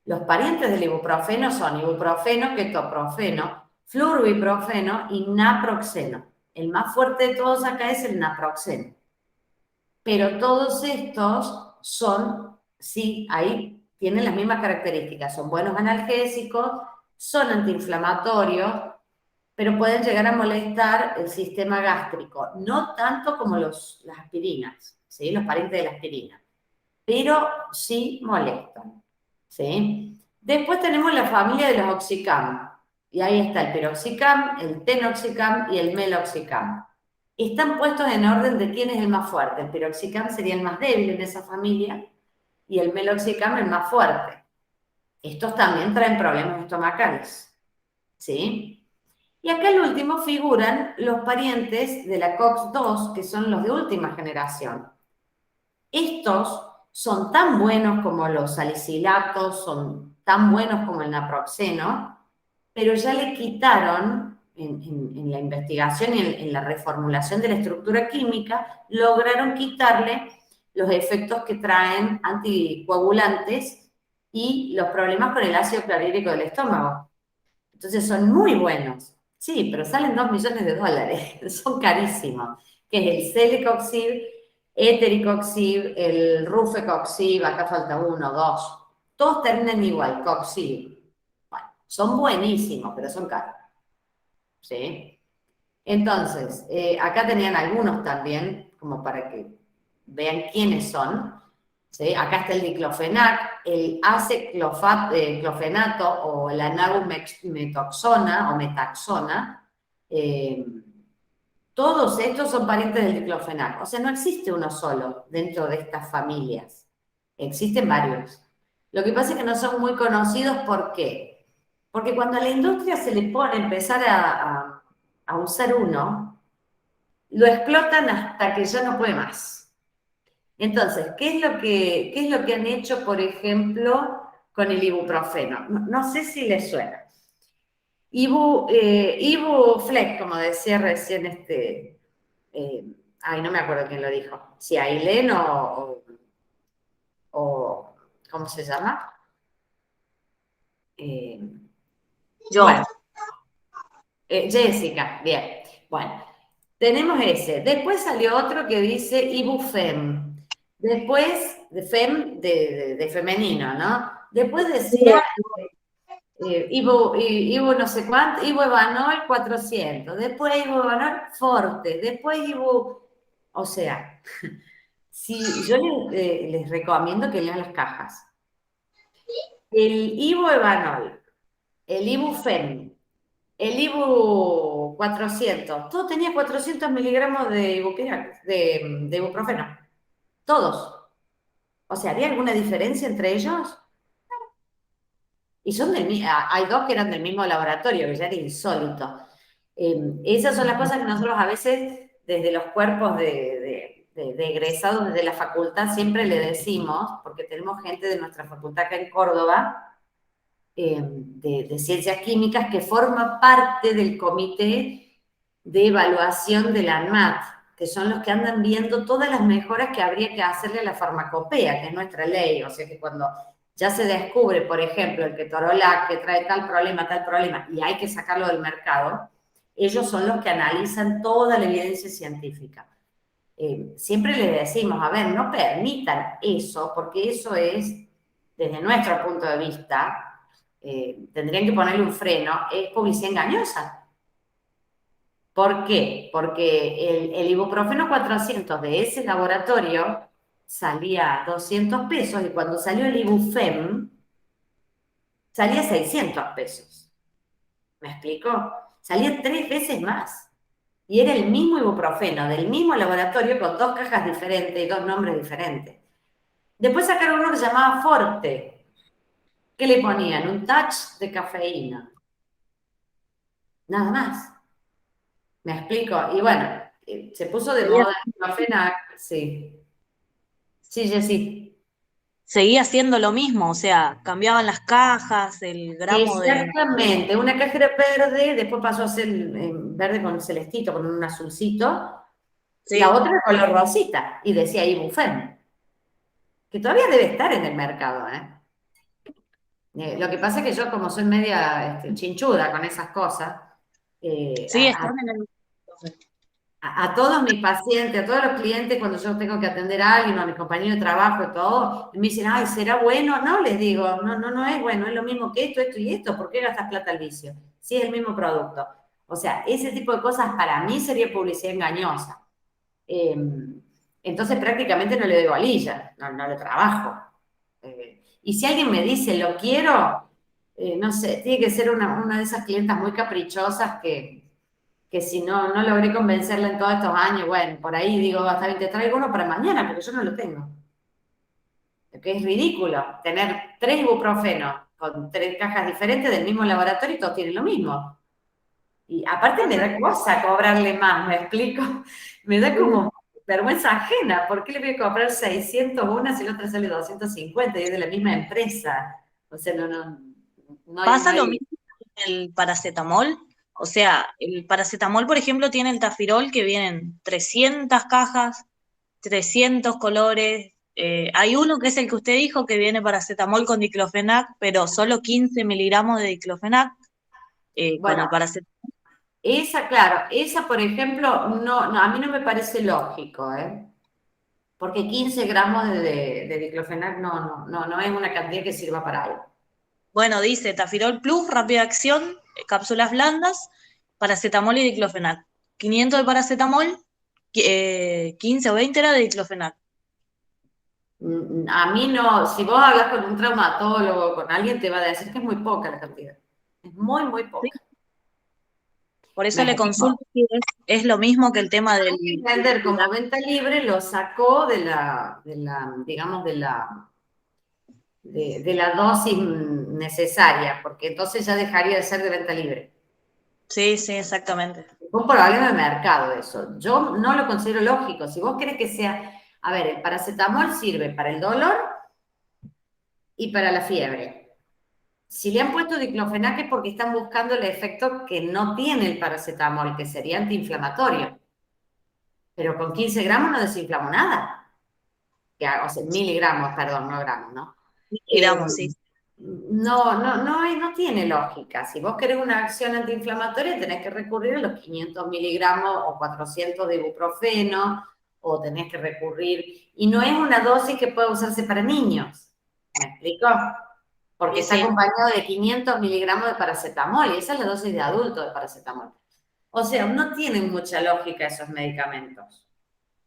Los parientes del ibuprofeno son ibuprofeno, ketoprofeno, fluoroibuprofeno y naproxeno. El más fuerte de todos acá es el naproxeno. Pero todos estos sí, ahí tienen las mismas características. Son buenos analgésicos, son antiinflamatorios, pero pueden llegar a molestar el sistema gástrico. No tanto como las aspirinas, ¿sí? Los parientes de la aspirina. Pero sí molestan, ¿sí? Después tenemos la familia de los oxicam. Y ahí está el piroxicam, el tenoxicam y el meloxicam. Están puestos en orden de quién es el más fuerte. El piroxicam sería el más débil en esa familia y el meloxicam el más fuerte. Estos también traen problemas estomacales, ¿sí? Y acá al último figuran los parientes de la COX-2, que son los de última generación. Estos son tan buenos como los salicilatos, son tan buenos como el naproxeno, pero ya le quitaron, en la investigación y en la reformulación de la estructura química, lograron quitarle los efectos que traen anticoagulantes y los problemas con el ácido clorhídrico del estómago. Entonces son muy buenos. Sí, pero salen $2 millones, son carísimos. Que es el Celecoxib, Etericoxib, el Rufecoxib, acá falta uno, dos. Todos terminan igual, Coxib. Bueno, son buenísimos, pero son caros. ¿Sí? Entonces, acá tenían algunos también, como para que vean quiénes son. ¿Sí? Acá está el diclofenac, el aceclofenato o la nabumetoxona o metaxona. Todos estos son parientes del diclofenac. O sea, no existe uno solo dentro de estas familias. Existen varios. Lo que pasa es que no son muy conocidos. ¿Por qué? Porque cuando a la industria se le pone empezar a usar uno, lo explotan hasta que ya no puede más. Entonces, ¿qué es lo que han hecho, por ejemplo, con el ibuprofeno? No sé si les suena. Ibuflex, como decía recién no me acuerdo quién lo dijo, si Ailén o ¿cómo se llama? Yo. Bueno, Jessica, bien. Bueno, tenemos ese. Después salió otro que dice Ibufem. Después, de fem, de femenino, ¿no? Después decía Ibu no sé cuánto, Ibu Evanol 400, después Ibu Evanol Forte, después Ibu, o sea, si yo les recomiendo que lean las cajas. El Ibu Evanol, el Ibufem, el Ibu 400, todo tenía 400 miligramos de ibuprofeno, todos. O sea, ¿había alguna diferencia entre ellos? Y hay dos que eran del mismo laboratorio, que ya era insólito. Esas son las cosas que nosotros a veces, desde los cuerpos de egresados desde la facultad, siempre le decimos, porque tenemos gente de nuestra facultad acá en Córdoba, de Ciencias Químicas, que forma parte del comité de evaluación de la ANMAT, que son los que andan viendo todas las mejoras que habría que hacerle a la farmacopea, que es nuestra ley. O sea que cuando ya se descubre, por ejemplo, el ketorolac que trae tal problema, y hay que sacarlo del mercado, ellos son los que analizan toda la evidencia científica. Siempre les decimos, a ver, no permitan eso, porque eso es, desde nuestro punto de vista, tendrían que ponerle un freno, es publicidad engañosa. ¿Por qué? Porque el ibuprofeno 400 de ese laboratorio salía a 200 pesos y cuando salió el Ibufem salía a 600 pesos. ¿Me explico? Salía 3 veces más. Y era el mismo ibuprofeno, del mismo laboratorio, con 2 cajas diferentes y 2 nombres diferentes. Después sacaron uno que se llamaba Forte. ¿Qué le ponían? Un touch de cafeína. Nada más. ¿Me explico? Y bueno, se puso de moda el diclofenac, sí. Sí, Jessy. Seguía haciendo lo mismo, o sea, cambiaban las cajas, el gramo de... Exactamente, una caja era verde, después pasó a ser verde con celestito, con un azulcito, Sí. la otra color rosita, y decía Ibufen, que todavía debe estar en el mercado, ¿eh? Lo que pasa es que yo, como soy media chinchuda con esas cosas, Sí, están en el... a todos mis pacientes, a todos los clientes, cuando yo tengo que atender a alguien, o a mis compañeros de trabajo y todo, me dicen, ay, ¿será bueno? No, les digo, no es bueno, es lo mismo que esto y esto, ¿por qué gastas plata al vicio? Si es el mismo producto. O sea, ese tipo de cosas para mí sería publicidad engañosa. Entonces prácticamente no le doy bolilla, no lo trabajo. Y si alguien me dice, lo quiero, no sé, tiene que ser una de esas clientas muy caprichosas que si no logré convencerla en todos estos años, bueno, por ahí digo, hasta bien, te traigo uno para mañana, porque yo no lo tengo. Porque es ridículo tener 3 ibuprofenos con 3 cajas diferentes del mismo laboratorio y todos tienen lo mismo. Y aparte me da cosa cobrarle más, ¿me explico? Me da como vergüenza ajena. ¿Por qué le voy a cobrar 600 una si la otra sale 250 y es de la misma empresa? O sea, no hay... ¿Pasa lo mismo con el paracetamol? O sea, el paracetamol, por ejemplo, tiene el Tafirol que vienen 300 cajas, 300 colores. Hay uno que es el que usted dijo, que viene paracetamol con diclofenac, pero solo 15 miligramos de diclofenac con Bueno, el paracetamol. esa, claro, esa, por ejemplo, no, a mí no me parece lógico, ¿eh? Porque 15 gramos de diclofenac no es una cantidad que sirva para algo. Bueno, dice Tafirol Plus, rápida acción, cápsulas blandas, paracetamol y diclofenac. 500 de paracetamol, 15 o 20 era de diclofenac. A mí no, si vos hablas con un traumatólogo, con alguien, te va a decir que es muy poca la cantidad. Es muy ¿Sí? poca. Por ¿Me eso le explico? consulto si es lo mismo que el tema del... Vender como venta libre lo sacó digamos, de la dosis necesaria, porque entonces ya dejaría de ser de venta libre. Sí, sí, exactamente. Es un problema de mercado eso. Yo no lo considero lógico. Si vos querés que sea, a ver, el paracetamol sirve para el dolor y para la fiebre. Si le han puesto diclofenac es porque están buscando el efecto que no tiene el paracetamol, que sería antiinflamatorio. Pero con 15 gramos no desinflamo nada. O sea, miligramos, perdón, no gramos, ¿no? Miramos, sí. No tiene lógica. Si vos querés una acción antiinflamatoria, tenés que recurrir a los 500 miligramos o 400 de ibuprofeno, o tenés que recurrir, y no es una dosis que pueda usarse para niños. ¿Me explico? Porque Sí, está sí. acompañado de 500 miligramos de paracetamol, y esa es la dosis de adulto de paracetamol. O sea, no tienen mucha lógica esos medicamentos.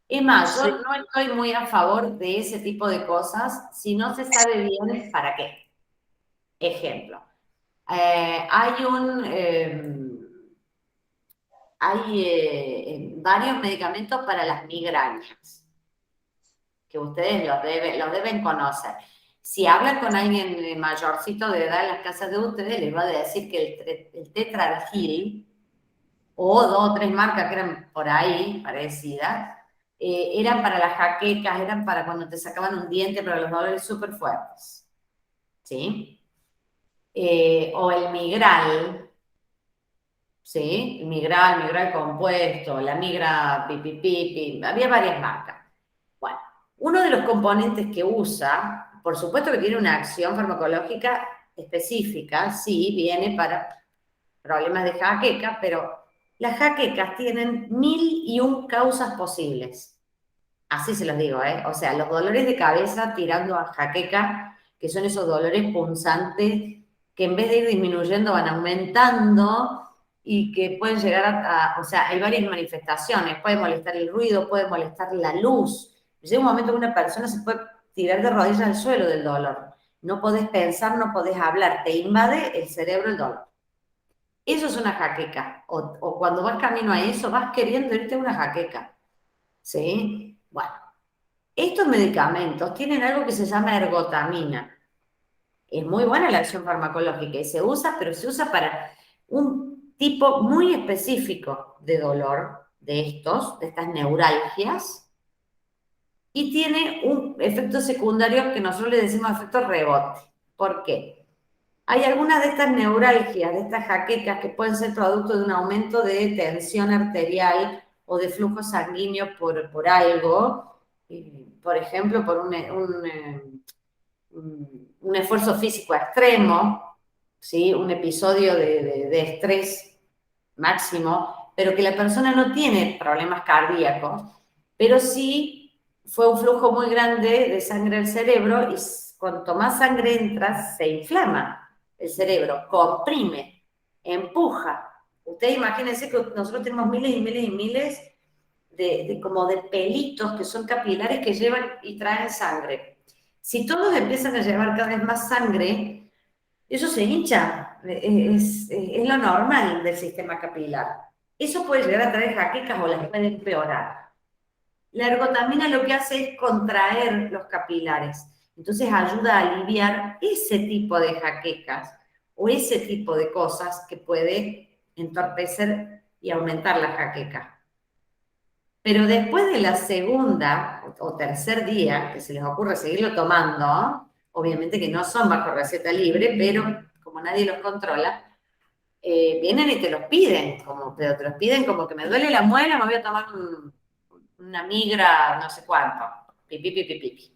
Es más, yo Sí. no estoy muy a favor de ese tipo de cosas si no se sabe bien para qué. Ejemplo, hay varios medicamentos para las migrañas que ustedes los deben conocer. Si hablan con alguien mayorcito de edad en las casas de ustedes, les va a decir que el Tetraargil o dos o tres marcas que eran por ahí parecidas, eran para las jaquecas, eran para cuando te sacaban un diente, para los dolores súper fuertes. ¿Sí? O el Migral, ¿sí? El Migral compuesto, la Migra pipi, había varias marcas. Bueno, uno de los componentes que usa, por supuesto que tiene una acción farmacológica específica, sí, viene para problemas de jaqueca, pero las jaquecas tienen 1001 causas posibles. Así se los digo, ¿eh? O sea, los dolores de cabeza tirando a jaqueca, que son esos dolores punzantes que en vez de ir disminuyendo van aumentando y que pueden llegar o sea, hay varias manifestaciones. Puede molestar el ruido, puede molestar la luz. Llega un momento que una persona se puede tirar de rodillas al suelo del dolor. No podés pensar, no podés hablar, te invade el cerebro el dolor. Eso es una jaqueca. O cuando vas camino a eso, vas queriendo irte a una jaqueca. ¿Sí? Bueno, estos medicamentos tienen algo que se llama ergotamina. Es muy buena la acción farmacológica y se usa, pero se usa para un tipo muy específico de dolor de estas neuralgias, y tiene un efecto secundario que nosotros le decimos efecto rebote. ¿Por qué? Hay algunas de estas neuralgias, de estas jaquecas, que pueden ser producto de un aumento de tensión arterial o de flujo sanguíneo por algo, por ejemplo, por un esfuerzo físico extremo, ¿sí? Un episodio de estrés máximo, pero que la persona no tiene problemas cardíacos, pero sí fue un flujo muy grande de sangre al cerebro, y cuanto más sangre entra, se inflama el cerebro, comprime, empuja. Ustedes imagínense que nosotros tenemos miles y miles y miles como de pelitos que son capilares que llevan y traen sangre. Si todos empiezan a llevar cada vez más sangre, eso se hincha, es lo normal del sistema capilar. Eso puede llegar a traer jaquecas o las puede empeorar. La ergotamina lo que hace es contraer los capilares, entonces ayuda a aliviar ese tipo de jaquecas o ese tipo de cosas que puede entorpecer y aumentar la jaqueca. Pero después de la segunda o tercer día que se les ocurre seguirlo tomando, obviamente que no son bajo receta libre, pero como nadie los controla, vienen y te los piden, pero te los piden como que me duele la muela, me voy a tomar una migra no sé cuánto, pipi, pipi, pipi.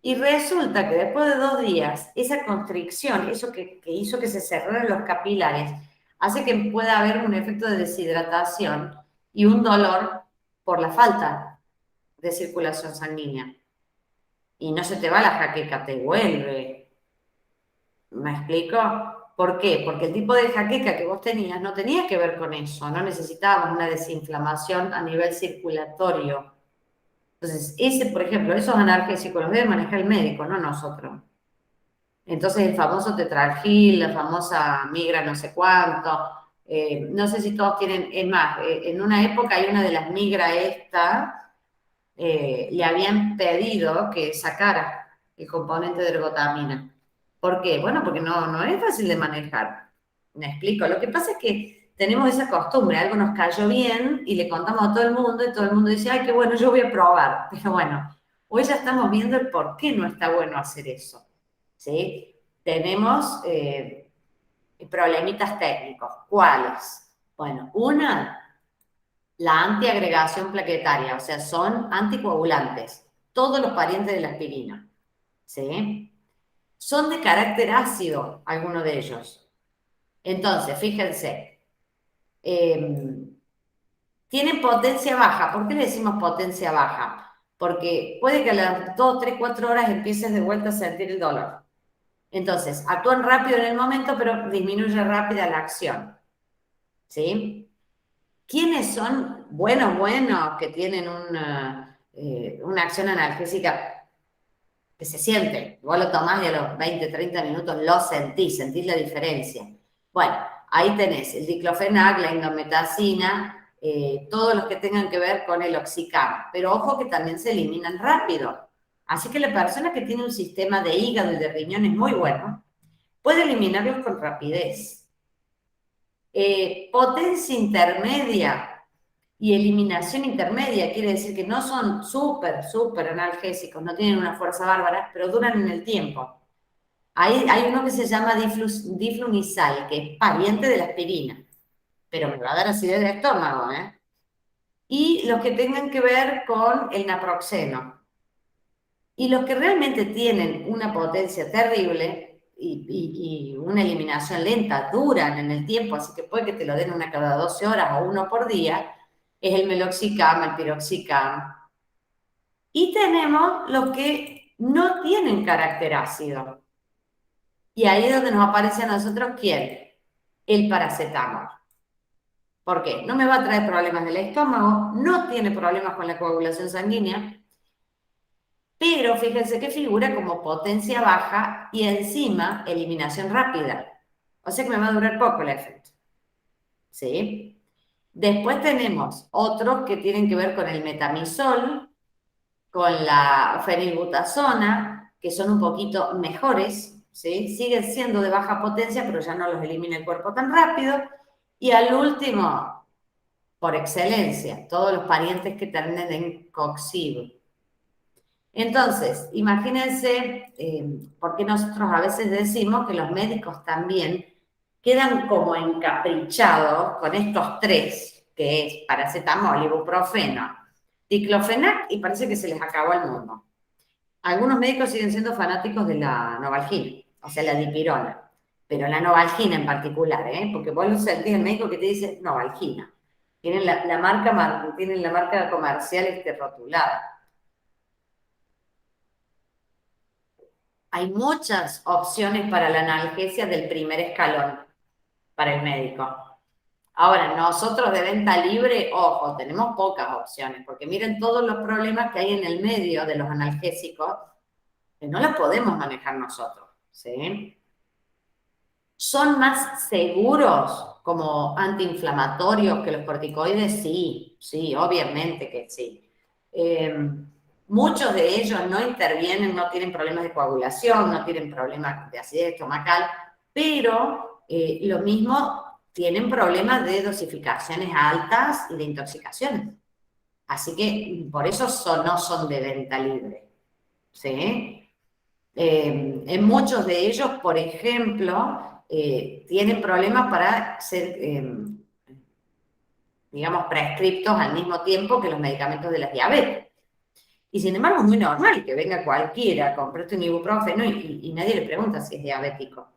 Y resulta que después de 2 días, esa constricción, eso que hizo que se cerraran los capilares, hace que pueda haber un efecto de deshidratación y un dolor por la falta de circulación sanguínea. Y no se te va la jaqueca, te vuelve. ¿Me explico? ¿Por qué? Porque el tipo de jaqueca que vos tenías no tenía que ver con eso, no necesitábamos una desinflamación a nivel circulatorio. Entonces, por ejemplo, esos analgésicos los debe manejar el médico, no nosotros. Entonces, el famoso tetrargil, la famosa migra no sé cuánto, no sé si todos tienen, es más, en una época hay una de las migra le habían pedido que sacara el componente de ergotamina. ¿Por qué? Bueno, porque no es fácil de manejar. Me explico. Lo que pasa es que tenemos esa costumbre, algo nos cayó bien y le contamos a todo el mundo y todo el mundo dice, ay, qué bueno, yo voy a probar. Pero bueno, hoy ya estamos viendo el por qué no está bueno hacer eso. ¿Sí? Tenemos problemitas técnicos. ¿Cuáles? Bueno, la antiagregación plaquetaria, o sea, son anticoagulantes, todos los parientes de la aspirina, ¿sí? Son de carácter ácido, algunos de ellos. Entonces, fíjense, tienen potencia baja. ¿Por qué le decimos potencia baja? Porque puede que a las 2, 3, 4 horas empieces de vuelta a sentir el dolor. Entonces, actúan rápido en el momento, pero disminuye rápida la acción, ¿sí? ¿Quiénes son buenos, que tienen una acción analgésica que se siente? Vos lo tomás y a los 20, 30 minutos lo sentís la diferencia. Bueno, ahí tenés el diclofenac, la indometacina, todos los que tengan que ver con el oxicam. Pero ojo que también se eliminan rápido. Así que la persona que tiene un sistema de hígado y de riñones muy bueno, puede eliminarlos con rapidez. Potencia intermedia y eliminación intermedia quiere decir que no son súper analgésicos, no tienen una fuerza bárbara, pero duran en el tiempo. Hay uno que se llama diflunisal, que es pariente de la aspirina, pero me va a dar acidez de estómago, ¿eh? Y los que tengan que ver con el naproxeno. Y los que realmente tienen una potencia terrible y una eliminación lenta, duran en el tiempo, así que puede que te lo den una cada 12 horas o uno por día, es el meloxicam, el piroxicam. Y tenemos los que no tienen carácter ácido. Y ahí es donde nos aparece a nosotros, ¿quién? El paracetamol. ¿Por qué? No me va a traer problemas del estómago, no tiene problemas con la coagulación sanguínea, pero fíjense que figura como potencia baja y encima eliminación rápida. O sea que me va a durar poco el efecto. ¿Sí? Después tenemos otros que tienen que ver con el metamizol, con la fenilbutazona, que son un poquito mejores, ¿sí? Siguen siendo de baja potencia, pero ya no los elimina el cuerpo tan rápido. Y al último, por excelencia, todos los parientes que terminen en coxib. Entonces, imagínense, porque nosotros a veces decimos que los médicos también quedan como encaprichados con estos tres, que es paracetamol, ibuprofeno, diclofenac, y parece que se les acabó el mundo. Algunos médicos siguen siendo fanáticos de la Novalgina, o sea, la dipirona, pero la Novalgina en particular, porque vos lo sentís el médico que te dice Novalgina. Tienen la marca comercial rotulada. Hay muchas opciones para la analgesia del primer escalón para el médico. Ahora, nosotros de venta libre, ojo, tenemos pocas opciones, porque miren todos los problemas que hay en el medio de los analgésicos, que no los podemos manejar nosotros, ¿sí? ¿Son más seguros como antiinflamatorios que los corticoides? Sí, obviamente que sí. Muchos de ellos no intervienen, no tienen problemas de coagulación, no tienen problemas de acidez estomacal, pero lo mismo tienen problemas de dosificaciones altas y de intoxicaciones. Así que por eso no son de venta libre, ¿sí? En muchos de ellos, por ejemplo, tienen problemas para ser digamos, prescriptos al mismo tiempo que los medicamentos de la diabetes. Y sin embargo es muy normal que venga cualquiera a comprarte un ibuprofeno y nadie le pregunta si es diabético.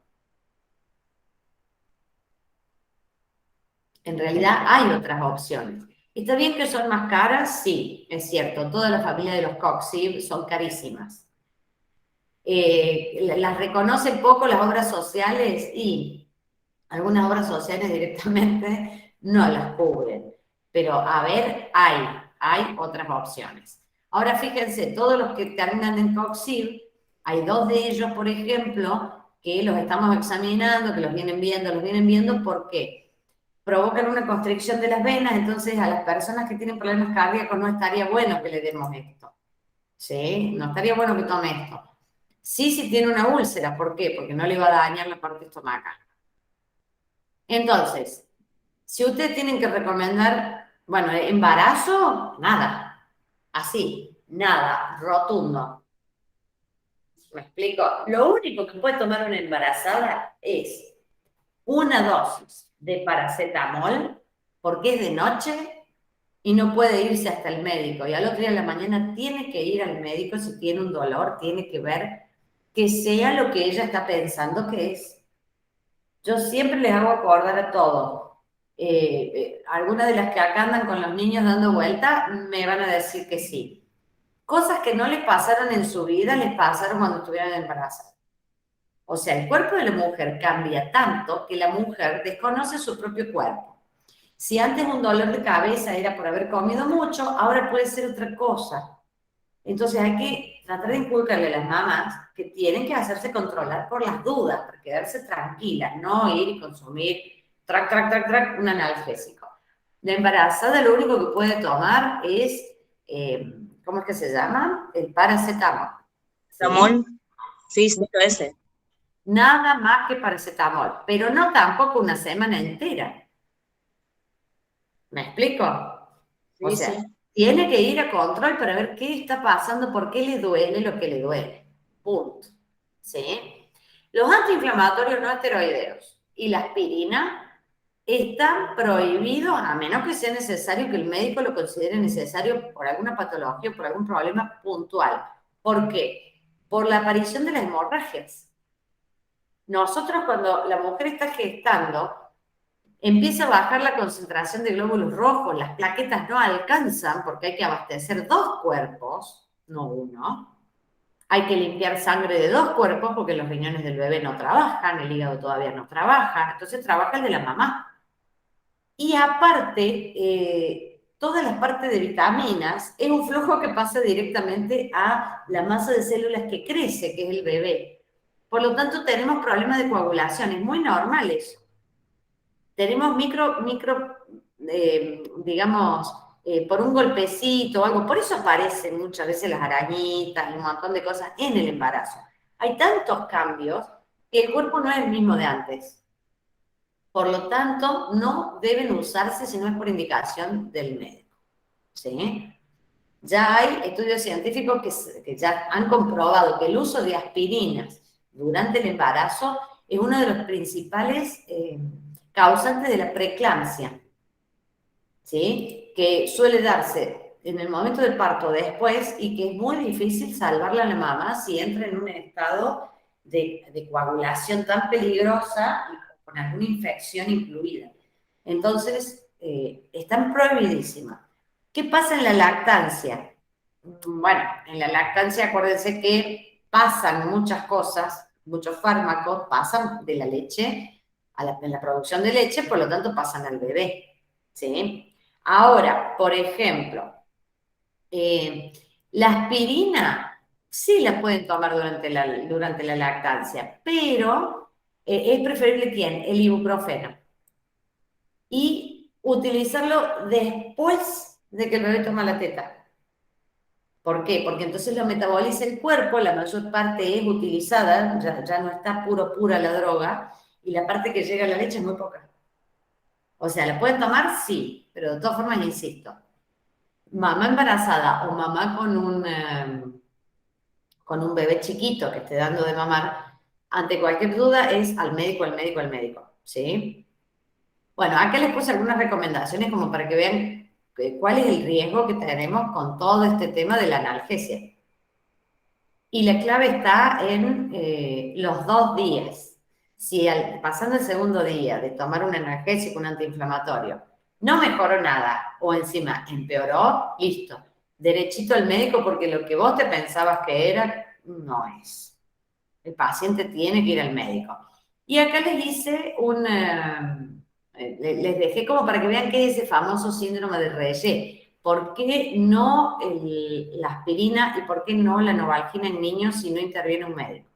En realidad hay otras opciones. ¿Está bien que son más caras? Sí, es cierto. Toda la familia de los Coxib son carísimas. Las reconocen poco las obras sociales y algunas obras sociales directamente no las cubren. Pero a ver, hay otras opciones. Ahora fíjense, todos los que terminan en Coxib, hay 2 de ellos, por ejemplo, que los estamos examinando, que los vienen viendo, ¿por qué? Provocan una constricción de las venas, entonces a las personas que tienen problemas cardíacos no estaría bueno que le demos esto, ¿sí? No estaría bueno que tome esto. Sí, si tiene una úlcera, ¿por qué? Porque no le va a dañar la parte estomacal. Entonces, si ustedes tienen que recomendar, bueno, embarazo, nada, así, nada, rotundo. ¿Me explico? Lo único que puede tomar una embarazada es una dosis de paracetamol, porque es de noche y no puede irse hasta el médico. Y al otro día de la mañana tiene que ir al médico si tiene un dolor, tiene que ver que sea lo que ella está pensando que es. Yo siempre les hago acordar a todos. Algunas de las que acá andan con los niños dando vuelta me van a decir que sí. Cosas que no les pasaron en su vida, les pasaron cuando estuvieron embarazadas. O sea, el cuerpo de la mujer cambia tanto que la mujer desconoce su propio cuerpo. Si antes un dolor de cabeza era por haber comido mucho, ahora puede ser otra cosa. Entonces hay que tratar de inculcarle a las mamás que tienen que hacerse controlar por las dudas, para quedarse tranquilas, no ir y consumir un analgésico. La embarazada lo único que puede tomar es, ¿cómo es que se llama? El paracetamol. ¿Sí? ¿Paracetamol? Sí, sí, ese. Nada más que paracetamol, pero no tampoco una semana entera. ¿Me explico? O Sí, sea, sí. tiene que ir a control para ver qué está pasando, por qué le duele lo que le duele. Punto. ¿Sí? Los antiinflamatorios no esteroideos y la aspirina están prohibidos a menos que sea necesario, que el médico lo considere necesario por alguna patología o por algún problema puntual. ¿Por qué? Por la aparición de las hemorragias. Nosotros cuando la mujer está gestando, empieza a bajar la concentración de glóbulos rojos, las plaquetas no alcanzan porque hay que abastecer 2 cuerpos, no uno. Hay que limpiar sangre de 2 cuerpos porque los riñones del bebé no trabajan, el hígado todavía no trabaja, entonces trabaja el de la mamá. Y aparte, todas las partes de vitaminas es un flujo que pasa directamente a la masa de células que crece, que es el bebé. Por lo tanto, tenemos problemas de coagulación, es muy normal eso. Tenemos digamos, por un golpecito o algo, por eso aparecen muchas veces las arañitas y un montón de cosas en el embarazo. Hay tantos cambios que el cuerpo no es el mismo de antes. Por lo tanto, no deben usarse si no es por indicación del médico. ¿Sí? Ya hay estudios científicos que ya han comprobado que el uso de aspirinas durante el embarazo es uno de los principales causantes de la preeclampsia, ¿sí? Que suele darse en el momento del parto después y que es muy difícil salvarla a la mamá si entra en un estado de coagulación tan peligrosa y con alguna infección incluida. Entonces, están prohibidísimas. ¿Qué pasa en la lactancia? Bueno, en la lactancia acuérdense que pasan muchas cosas, muchos fármacos pasan de la leche en la producción de leche, por lo tanto pasan al bebé, ¿sí? Ahora, por ejemplo, la aspirina sí la pueden tomar durante la lactancia, pero es preferible ¿quién? El ibuprofeno. Y utilizarlo después de que el bebé toma la teta. ¿Por qué? Porque entonces lo metaboliza el cuerpo, la mayor parte es utilizada, ya no está pura la droga, y la parte que llega a la leche es muy poca. O sea, ¿la pueden tomar? Sí, pero de todas formas, insisto, mamá embarazada o mamá con un bebé chiquito que esté dando de mamar, ante cualquier duda es al médico, ¿sí? Bueno, acá les puse algunas recomendaciones como para que vean cuál es el riesgo que tenemos con todo este tema de la analgesia. Y la clave está en los 2 días. Si pasando el segundo día de tomar un analgésico, un antiinflamatorio, no mejoró nada o encima empeoró, listo. Derechito al médico porque lo que vos te pensabas que era, no es. El paciente tiene que ir al médico. Y acá les hice les dejé como para que vean qué es ese famoso síndrome de Reye. ¿Por qué no la aspirina y por qué no la Novalgina en niños si no interviene un médico?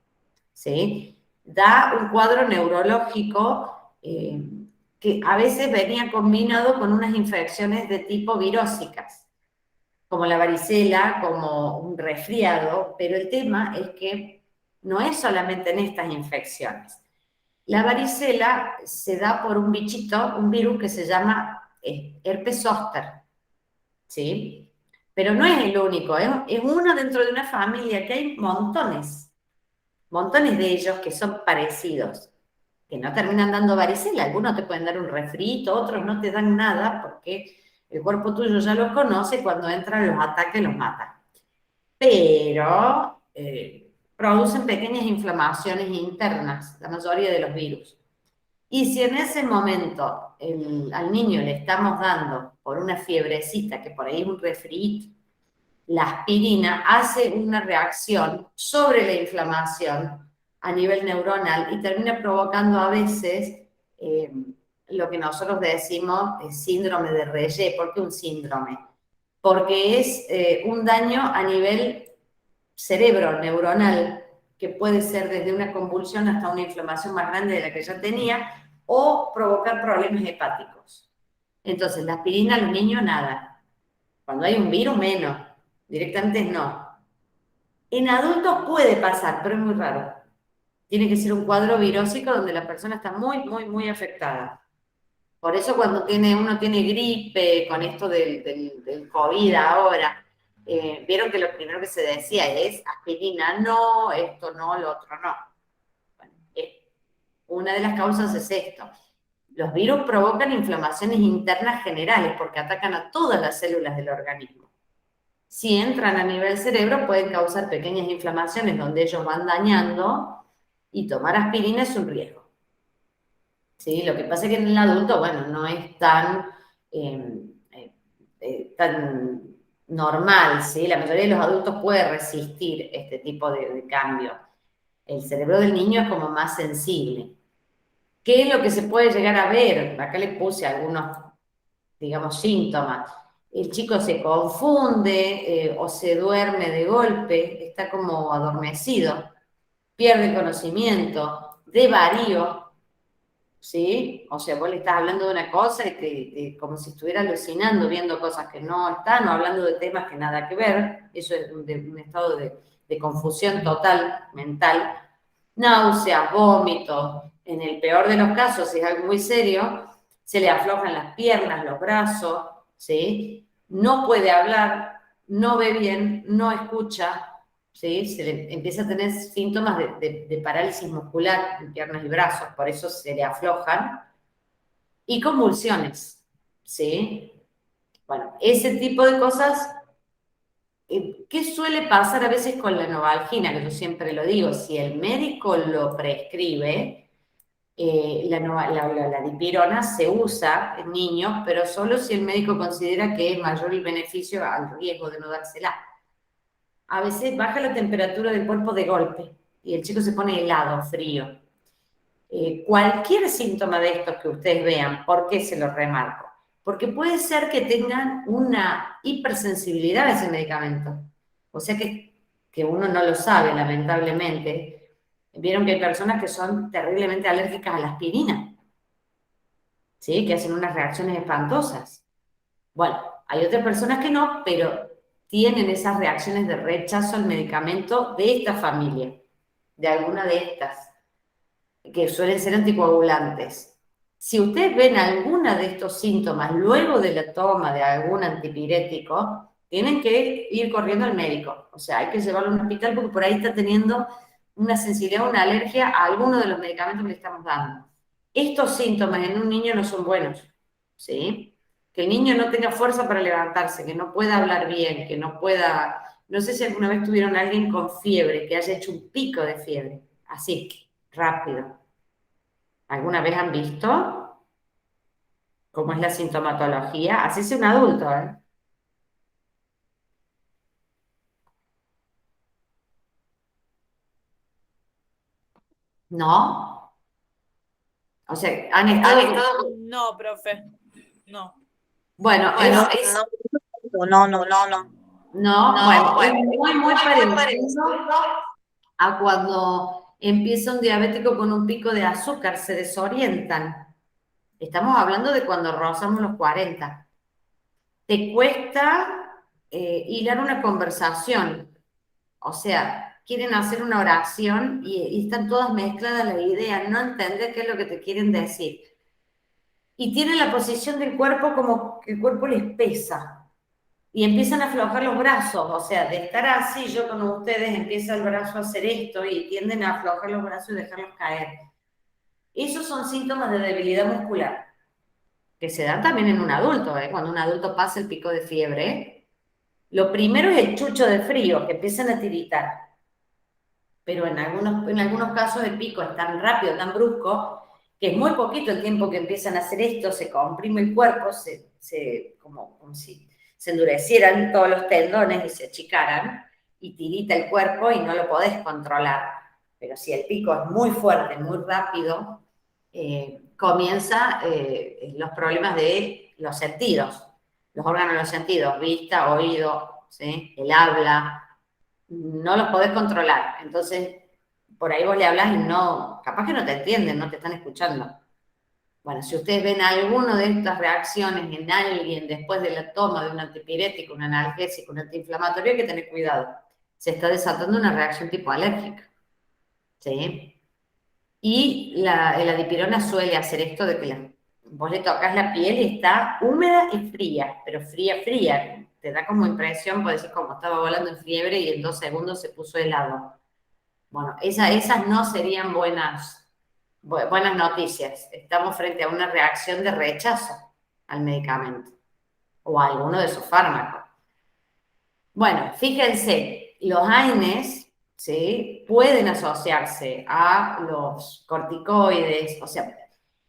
¿Sí? Da un cuadro neurológico que a veces venía combinado con unas infecciones de tipo virósicas, como la varicela, como un resfriado, pero el tema es que no es solamente en estas infecciones. La varicela se da por un bichito, un virus que se llama herpes zóster, ¿sí? Pero no es el único, es uno dentro de una familia que hay montones de ellos que son parecidos, que no terminan dando varicela. Algunos te pueden dar un resfriito, otros no te dan nada porque el cuerpo tuyo ya los conoce, cuando entran los ataques los mata. Pero producen pequeñas inflamaciones internas, la mayoría de los virus. Y si en ese momento al niño le estamos dando por una fiebrecita, que por ahí es un resfriito, la aspirina hace una reacción sobre la inflamación a nivel neuronal y termina provocando a veces lo que nosotros decimos síndrome de Reye. ¿Por qué un síndrome? Porque es un daño a nivel cerebro neuronal, que puede ser desde una convulsión hasta una inflamación más grande de la que ya tenía, o provocar problemas hepáticos. Entonces, la aspirina a los niños, nada. Cuando hay un virus, menos. Directamente no. En adultos puede pasar, pero es muy raro. Tiene que ser un cuadro virósico donde la persona está muy, muy, muy afectada. Por eso cuando uno tiene gripe, con esto del COVID ahora, vieron que lo primero que se decía es aspirina no, esto no, lo otro no. Bueno, una de las causas es esto. Los virus provocan inflamaciones internas generales porque atacan a todas las células del organismo. Si entran a nivel cerebro, pueden causar pequeñas inflamaciones donde ellos van dañando, y tomar aspirina es un riesgo. ¿Sí? Lo que pasa es que en el adulto, bueno, no es tan normal, ¿sí? La mayoría de los adultos puede resistir este tipo de cambio. El cerebro del niño es como más sensible. ¿Qué es lo que se puede llegar a ver? Acá le puse algunos, digamos, síntomas. El chico se confunde o se duerme de golpe, está como adormecido, pierde conocimiento, desvarío, ¿sí? O sea, vos le estás hablando de una cosa y como si estuviera alucinando, viendo cosas que no están, o hablando de temas que nada que ver. Eso es un estado de confusión total, mental. Náuseas, vómitos. En el peor de los casos, si es algo muy serio, se le aflojan las piernas, los brazos, ¿sí? No puede hablar, no ve bien, no escucha, ¿sí? Se le empieza a tener síntomas de parálisis muscular en piernas y brazos, por eso se le aflojan, y convulsiones, ¿sí? Bueno, ese tipo de cosas. ¿Qué suele pasar a veces con la Novalgina? Que yo siempre lo digo, si el médico lo prescribe, la dipirona se usa en niños, pero solo si el médico considera que es mayor el beneficio al riesgo de no dársela. A veces baja la temperatura del cuerpo de golpe y el chico se pone helado, frío. Cualquier síntoma de estos que ustedes vean, ¿por qué se los remarco? Porque puede ser que tengan una hipersensibilidad a ese medicamento. O sea que uno no lo sabe, lamentablemente. Vieron que hay personas que son terriblemente alérgicas a la aspirina, ¿sí? Que hacen unas reacciones espantosas. Bueno, hay otras personas que no, pero tienen esas reacciones de rechazo al medicamento de esta familia, de alguna de estas, que suelen ser anticoagulantes. Si ustedes ven alguna de estos síntomas luego de la toma de algún antipirético, tienen que ir corriendo al médico. O sea, hay que llevarlo a un hospital porque por ahí está teniendo una sensibilidad o una alergia a alguno de los medicamentos que le estamos dando. Estos síntomas en un niño no son buenos, ¿sí? Que el niño no tenga fuerza para levantarse, que no pueda hablar bien, que no pueda... No sé si alguna vez tuvieron a alguien con fiebre, que haya hecho un pico de fiebre, así, rápido. ¿Alguna vez han visto cómo es la sintomatología? Así es un adulto, ¿eh? ¿No? O sea, han estado... No, profe. No. Bueno, Bueno, es... no, No, bueno, es muy, muy parecido a cuando empieza un diabético con un pico de azúcar, se desorientan. Estamos hablando de cuando rozamos los 40. Te cuesta hilar una conversación, o sea, quieren hacer una oración y están todas mezcladas las ideas, no entender qué es lo que te quieren decir. Y tienen la posición del cuerpo como que el cuerpo les pesa. Y empiezan a aflojar los brazos, o sea, de estar así, yo con ustedes, empieza el brazo a hacer esto y tienden a aflojar los brazos y dejarlos caer. Esos son síntomas de debilidad muscular, que se dan también en un adulto, ¿eh? Cuando un adulto pasa el pico de fiebre, lo primero es el chucho de frío, que empiezan a tiritar. Pero en algunos casos el pico es tan rápido, tan brusco, que es muy poquito el tiempo que empiezan a hacer esto, se comprime el cuerpo, como si se endurecieran todos los tendones y se achicaran, y tirita el cuerpo y no lo podés controlar. Pero si el pico es muy fuerte, muy rápido, comienza los problemas de los sentidos, los órganos de los sentidos, vista, oído, ¿sí? El habla, no los podés controlar. Entonces, por ahí vos le hablas y no, capaz que no te entienden, no te están escuchando. Bueno, si ustedes ven alguna de estas reacciones en alguien después de la toma de un antipirético, un analgésico, un antiinflamatorio, hay que tener cuidado. Se está desatando una reacción tipo alérgica. ¿Sí? Y la dipirona suele hacer esto de que vos le tocas la piel y está húmeda y fría, pero fría, fría. Te da como impresión, puede decir, como estaba volando en fiebre y en 2 segundos se puso helado. Bueno, esas no serían buenas noticias. Estamos frente a una reacción de rechazo al medicamento o a alguno de sus fármacos. Bueno, fíjense, los AINES, ¿sí? Pueden asociarse a los corticoides, o sea,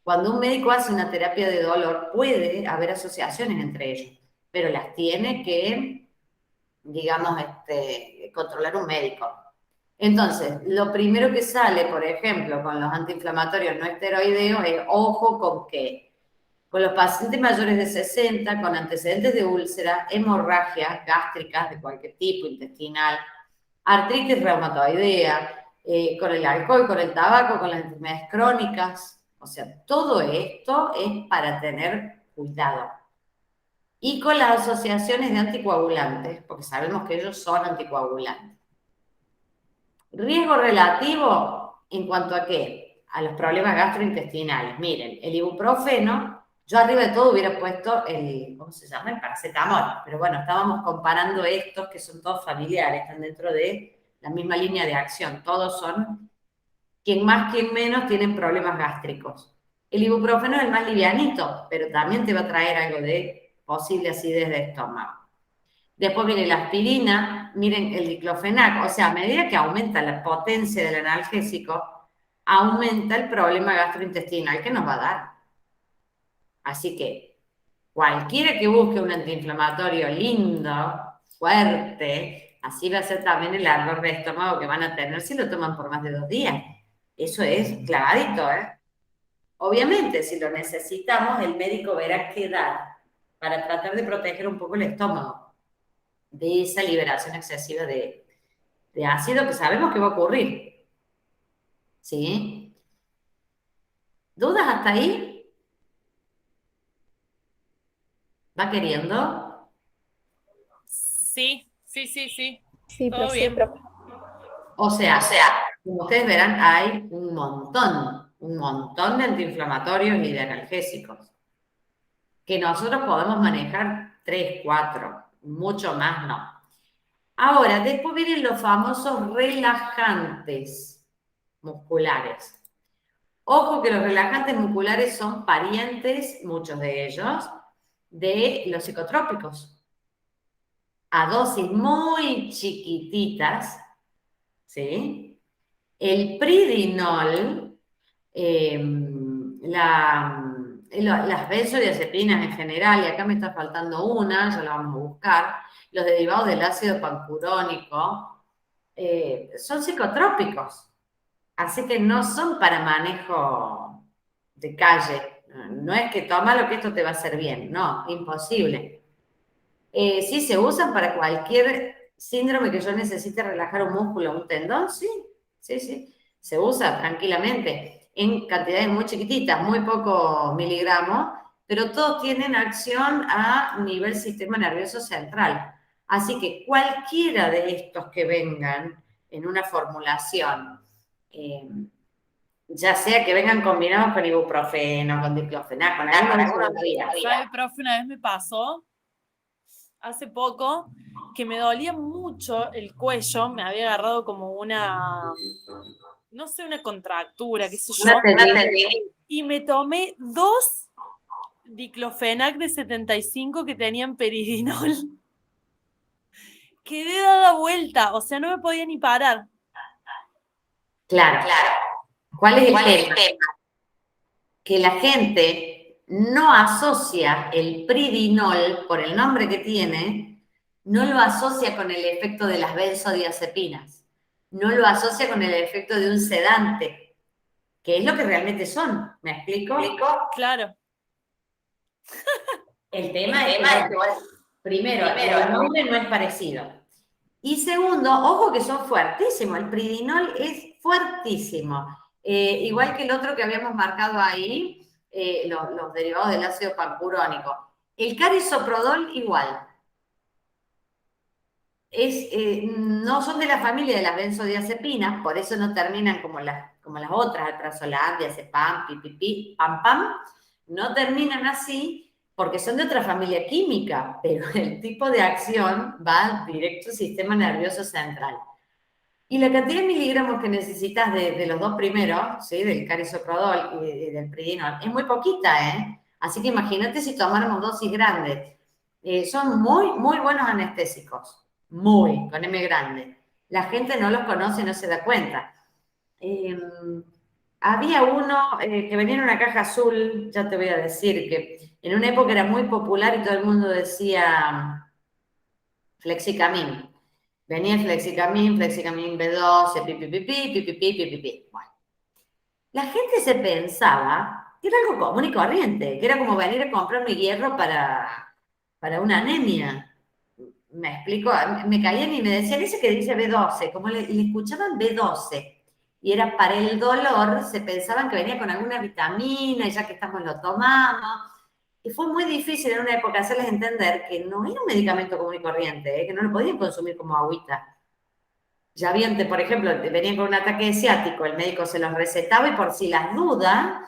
cuando un médico hace una terapia de dolor puede haber asociaciones entre ellos, pero las tiene que, digamos, controlar un médico. Entonces, lo primero que sale, por ejemplo, con los antiinflamatorios no esteroideos es ojo con que con los pacientes mayores de 60, con antecedentes de úlcera, hemorragias gástricas de cualquier tipo, intestinal, artritis reumatoidea, con el alcohol, con el tabaco, con las enfermedades crónicas. O sea, todo esto es para tener cuidado. Y con las asociaciones de anticoagulantes, porque sabemos que ellos son anticoagulantes. Riesgo relativo en cuanto a qué? A los problemas gastrointestinales. Miren, el ibuprofeno, yo arriba de todo hubiera puesto ¿cómo se llama? El paracetamol. Pero bueno, estábamos comparando estos que son todos familiares, están dentro de la misma línea de acción. Todos son, quien más, quien menos, tienen problemas gástricos. El ibuprofeno es el más livianito, pero también te va a traer algo de posible acidez de estómago. Después viene la aspirina, miren el diclofenac, o sea, a medida que aumenta la potencia del analgésico, aumenta el problema gastrointestinal que nos va a dar. Así que cualquiera que busque un antiinflamatorio lindo, fuerte, así va a ser también el ardor de estómago que van a tener si lo toman por más de 2 días. Eso es clavadito, ¿eh? Obviamente, si lo necesitamos, el médico verá qué dar para tratar de proteger un poco el estómago de esa liberación excesiva de ácido que sabemos que va a ocurrir. ¿Sí? ¿Dudas hasta ahí? ¿Va queriendo? Sí, sí, sí, sí. Sí, Todo profe. bien. O sea, como ustedes verán, hay un montón de antiinflamatorios y de analgésicos que nosotros podemos manejar 3, 4, mucho más no. Ahora, después vienen los famosos relajantes musculares. Ojo que los relajantes musculares son parientes, muchos de ellos, de los psicotrópicos. A dosis muy chiquititas, ¿sí? El Pridinol, las benzodiazepinas en general, y acá me está faltando una, ya la vamos a buscar, los derivados del ácido pancurónico, son psicotrópicos, así que no son para manejo de calle. No es que toma lo que esto te va a hacer bien, no, imposible. Sí, se usan para cualquier síndrome que yo necesite relajar un músculo o un tendón, sí, sí, sí. Se usa tranquilamente en cantidades muy chiquititas, muy poco miligramos, pero todos tienen acción a nivel sistema nervioso central. Así que cualquiera de estos que vengan en una formulación, ya sea que vengan combinados con ibuprofeno, con diclofenac, con alguna ¿Sabe, profe? Una vez me pasó, hace poco, que me dolía mucho el cuello, me había agarrado como una, no sé, una contractura, qué sé yo, y me tomé 2 diclofenac de 75 que tenían peridinol. Quedé dada vuelta, o sea, no me podía ni parar. Claro. ¿Cuál es el tema? Que la gente no asocia el Pridinol, por el nombre que tiene, no lo asocia con el efecto de las benzodiazepinas, no lo asocia con el efecto de un sedante, que es lo que realmente son. ¿Me explico? Claro. El tema es que, primero, el nombre no es parecido. Y segundo, ojo que son fuertísimos, el Pridinol es fuertísimo. Igual que el otro que habíamos marcado ahí, los derivados del ácido pancurónico. El carisoprodol igual. No son de la familia de las benzodiazepinas, por eso no terminan como las otras, alprazolam, diazepam, pipipi, pam, pam. No terminan así porque son de otra familia química, pero el tipo de acción va directo al sistema nervioso central. Y la cantidad de miligramos que necesitas de los dos primeros, ¿sí? Del carisoprodol y del Pridinol, es muy poquita, ¿eh? Así que imagínate si tomáramos dosis grandes. Son muy, muy buenos anestésicos. Muy, con M grande. La gente no los conoce, no se da cuenta. Había uno que venía en una caja azul, ya te voy a decir, que en una época era muy popular y todo el mundo decía Flexicamin. Venía Flexicamin B12, pipipipi. Bueno, la gente se pensaba que era algo común y corriente, que era como venir a comprarme hierro para una anemia. Me explico, me caían y me decían, ese que dice B12, como le escuchaban B12, y era para el dolor, se pensaban que venía con alguna vitamina, y ya que estamos lo tomamos. Y fue muy difícil en una época hacerles entender que no era un medicamento común y corriente, que no lo podían consumir como agüita. Ya habían, por ejemplo, venían con un ataque ciático, el médico se los recetaba y por si las dudas,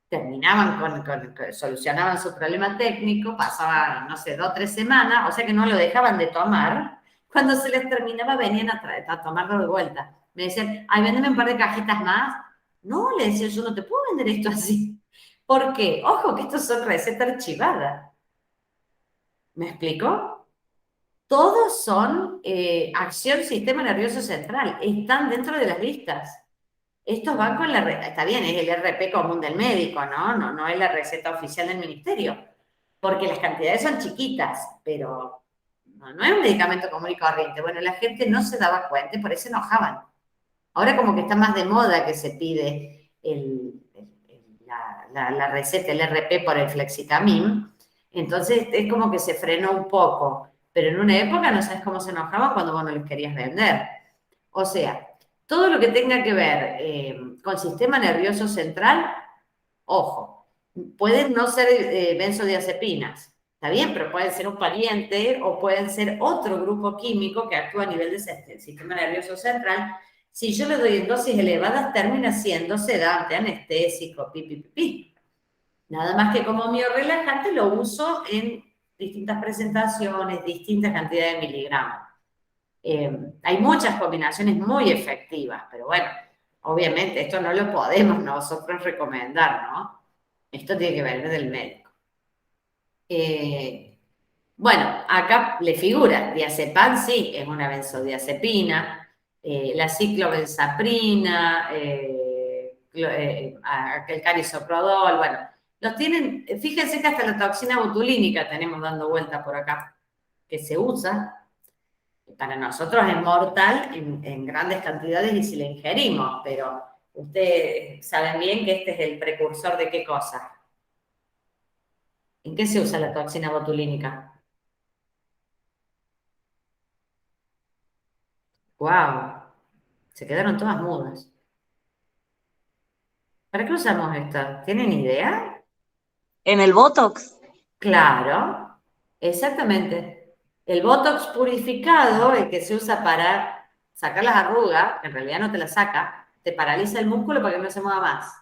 terminaban solucionaban su problema técnico, pasaban, no sé, 2 o 3 semanas, o sea que no lo dejaban de tomar. Cuando se les terminaba, venían a tomarlo de vuelta. Me decían, ay, véndeme un par de cajitas más. No, le decía, yo no te puedo vender esto así. ¿Por qué? Ojo, que estos son recetas archivadas. ¿Me explico? Todos son acción sistema nervioso central, están dentro de las listas. Estos van con está bien, es el RP común del médico, ¿no? No es la receta oficial del ministerio, porque las cantidades son chiquitas, pero no es un medicamento común y corriente. Bueno, la gente no se daba cuenta y por eso se enojaban. Ahora como que está más de moda que se pide la receta, el RP por el Flexicamin, entonces es como que se frenó un poco, pero en una época no sabes cómo se enojaban cuando vos no les querías vender. O sea, todo lo que tenga que ver con sistema nervioso central, ojo, pueden no ser benzodiazepinas, está bien, pero pueden ser un pariente o pueden ser otro grupo químico que actúa a nivel del sistema nervioso central. Si yo le doy en dosis elevadas, termina siendo sedante, anestésico, pipipipi. Nada más que como miorrelajante lo uso en distintas presentaciones, distintas cantidades de miligramos. Hay muchas combinaciones muy efectivas, pero bueno, Obviamente, esto no lo podemos nosotros recomendar, ¿no? Esto tiene que venir del médico. Bueno, acá le figura, diazepam sí, es una benzodiazepina, la ciclobenzaprina, aquel carisoprodol, bueno, los tienen, fíjense que hasta la toxina botulínica tenemos dando vuelta por acá, que se usa, para nosotros es mortal en grandes cantidades y si la ingerimos, pero ustedes saben bien que este es el precursor de qué cosa. ¿En qué se usa la toxina botulínica? ¡Wow! Se quedaron todas mudas. ¿Para qué usamos esto? ¿Tienen idea? En el Botox. Claro, exactamente. El Botox purificado, el que se usa para sacar las arrugas, que en realidad no te las saca, te paraliza el músculo para que no se mueva más.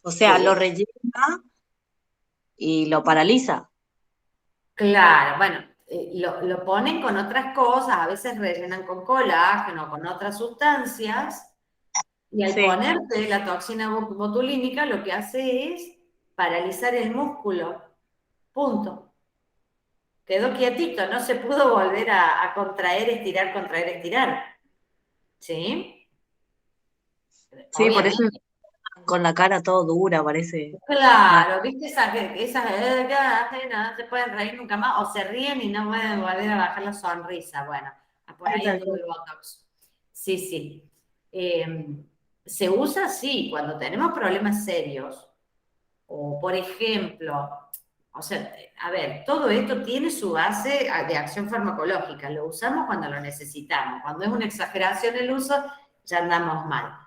O sea, lo rellena y lo paraliza. Claro, bueno, lo ponen con otras cosas, a veces rellenan con colágeno, con otras sustancias, y al Sí. ponerte la toxina botulínica lo que hace es paralizar el músculo. Punto. Quedó quietito, no se pudo volver a contraer, estirar, contraer, estirar. ¿Sí? Sí, por eso Obviamente. con la cara todo dura, parece. Nada. Claro, ¿viste esas que no se pueden reír nunca más o se ríen y no pueden volver a bajar la sonrisa? Bueno, por ahí anduvo el Botox. Sí, sí. Se usa, sí, cuando tenemos problemas serios o, por ejemplo, o sea, a ver, todo esto tiene su base de acción farmacológica. Lo usamos cuando lo necesitamos. Cuando es una exageración el uso, ya andamos mal.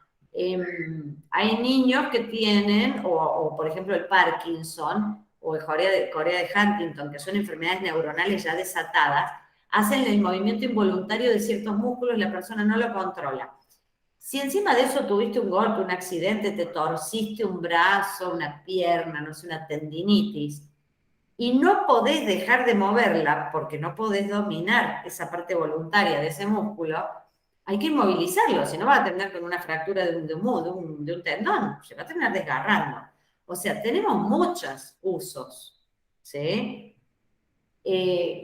Hay niños que tienen, o, por ejemplo el Parkinson o el Corea de Huntington, que son enfermedades neuronales ya desatadas, hacen el movimiento involuntario de ciertos músculos y la persona no lo controla. Si encima de eso tuviste un golpe, un accidente, te torciste un brazo, una pierna, no sé, una tendinitis, y no podés dejar de moverla porque no podés dominar esa parte voluntaria de ese músculo, hay que inmovilizarlo, si no va a terminar con una fractura de un tendón, se va a terminar desgarrando. O sea, tenemos muchos usos, ¿sí?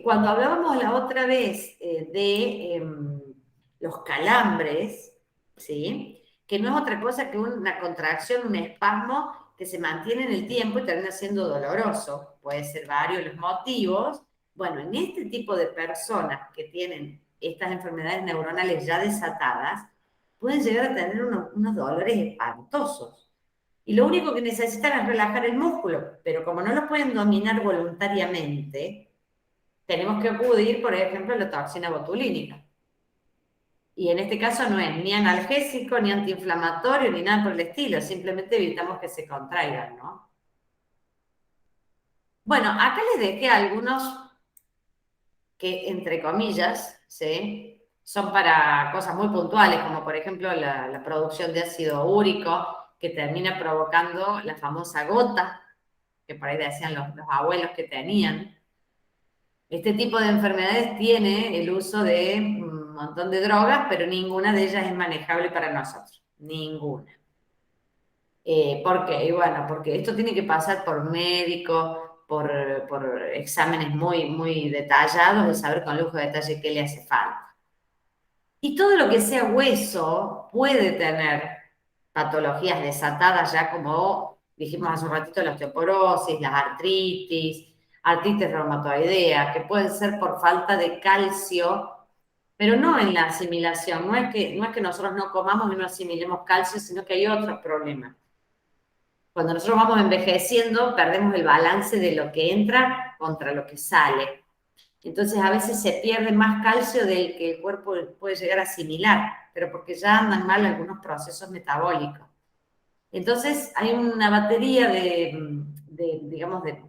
Cuando hablábamos la otra vez de los calambres, ¿sí? Que no es otra cosa que una contracción, un espasmo que se mantiene en el tiempo y termina siendo doloroso. Puede ser varios los motivos. Bueno, en este tipo de personas que tienen estas enfermedades neuronales ya desatadas, pueden llegar a tener unos dolores espantosos. Y lo único que necesitan es relajar el músculo, pero como no lo pueden dominar voluntariamente, tenemos que acudir, por ejemplo, a la toxina botulínica. Y en este caso no es ni analgésico, ni antiinflamatorio, ni nada por el estilo, simplemente evitamos que se contraigan, ¿no? Bueno, acá les dejé algunos que, entre comillas, ¿sí? Son para cosas muy puntuales, como por ejemplo la producción de ácido úrico, que termina provocando la famosa gota, que por ahí decían los abuelos que tenían. Este tipo de enfermedades tiene el uso de un montón de drogas, pero ninguna de ellas es manejable para nosotros. Ninguna. ¿Por qué? Y bueno, porque esto tiene que pasar por médico, por exámenes muy, muy detallados de saber con lujo de detalle qué le hace falta. Y todo lo que sea hueso puede tener patologías desatadas ya como dijimos hace un ratito, la osteoporosis, las artritis reumatoidea, que pueden ser por falta de calcio, pero no en la asimilación. No es que nosotros no comamos y no asimilemos calcio, sino que hay otros problemas. Cuando nosotros vamos envejeciendo, perdemos el balance de lo que entra contra lo que sale. Entonces a veces se pierde más calcio del que el cuerpo puede llegar a asimilar, pero porque ya andan mal algunos procesos metabólicos. Entonces hay una batería digamos, de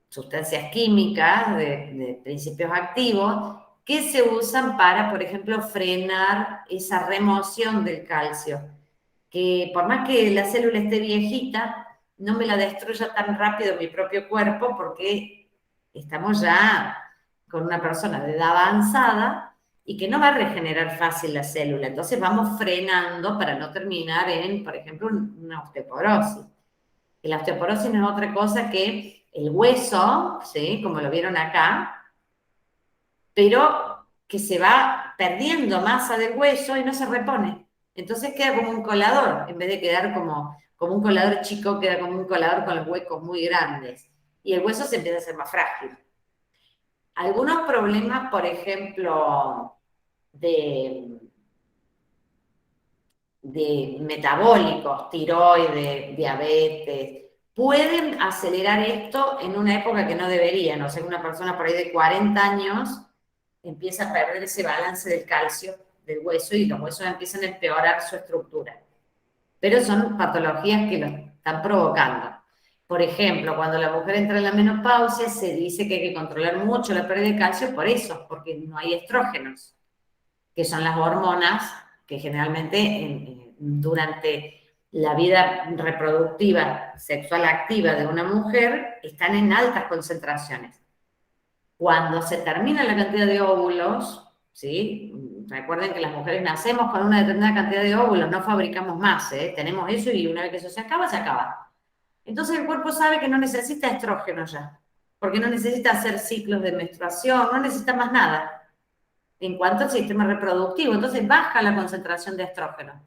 sustancias químicas, de principios activos, que se usan para, por ejemplo, frenar esa remoción del calcio, que por más que la célula esté viejita, no me la destruya tan rápido mi propio cuerpo porque estamos ya con una persona de edad avanzada y que no va a regenerar fácil la célula. Entonces vamos frenando para no terminar en, por ejemplo, una osteoporosis. Y la osteoporosis no es otra cosa que el hueso, ¿sí? Como lo vieron acá, pero que se va perdiendo masa del hueso y no se repone. Entonces queda como un colador, en vez de quedar como un colador chico, queda como un colador con los huecos muy grandes. Y el hueso se empieza a hacer más frágil. Algunos problemas, por ejemplo, de metabólicos, tiroides, diabetes, pueden acelerar esto en una época que no deberían. O sea, una persona por ahí de 40 años empieza a perder ese balance del calcio del hueso y los huesos empiezan a empeorar su estructura. Pero son patologías que lo están provocando. Por ejemplo, cuando la mujer entra en la menopausia, se dice que hay que controlar mucho la pérdida de calcio por eso, porque no hay estrógenos, que son las hormonas que generalmente durante la vida reproductiva sexual activa de una mujer están en altas concentraciones. Cuando se termina la cantidad de óvulos, ¿sí? Recuerden que las mujeres nacemos con una determinada cantidad de óvulos, no fabricamos más, ¿eh? Tenemos eso y una vez que eso se acaba, se acaba. Entonces el cuerpo sabe que no necesita estrógeno ya, porque no necesita hacer ciclos de menstruación, no necesita más nada en cuanto al sistema reproductivo. Entonces baja la concentración de estrógeno.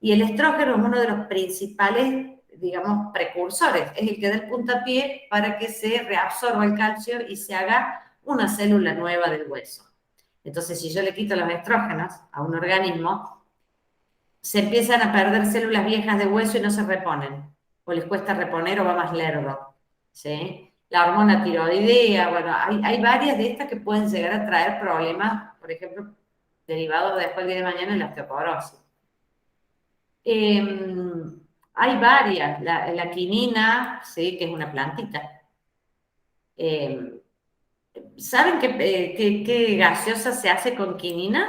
Y el estrógeno es uno de los principales, digamos, precursores. Es el que da el puntapié para que se reabsorba el calcio y se haga una célula nueva del hueso. Entonces, si yo le quito los estrógenos a un organismo, se empiezan a perder células viejas de hueso y no se reponen. O les cuesta reponer o va más lerdo. ¿Sí? La hormona tiroidea, bueno, hay varias de estas que pueden llegar a traer problemas, por ejemplo, derivados después del día de mañana en la osteoporosis. Hay varias, la quinina, ¿sí? Que es una plantita. ¿Saben qué gaseosa se hace con quinina?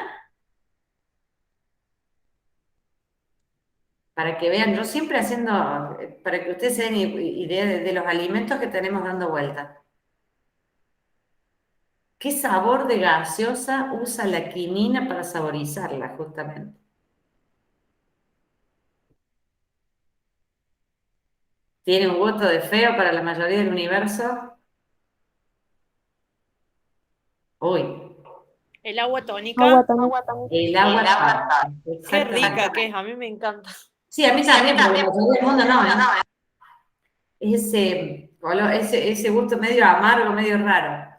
Para que vean, yo siempre haciendo, para que ustedes se den idea de los alimentos que tenemos dando vuelta. ¿Qué sabor de gaseosa usa la quinina para saborizarla, justamente? ¿Tiene un gusto de feo para la mayoría del universo? Uy, El agua tónica. el agua tártara. Qué rica Exactamente. que es, a mí me encanta. Sí, a mí también, pero la mayoría del mundo no, ¿eh? Ese gusto medio amargo, medio raro.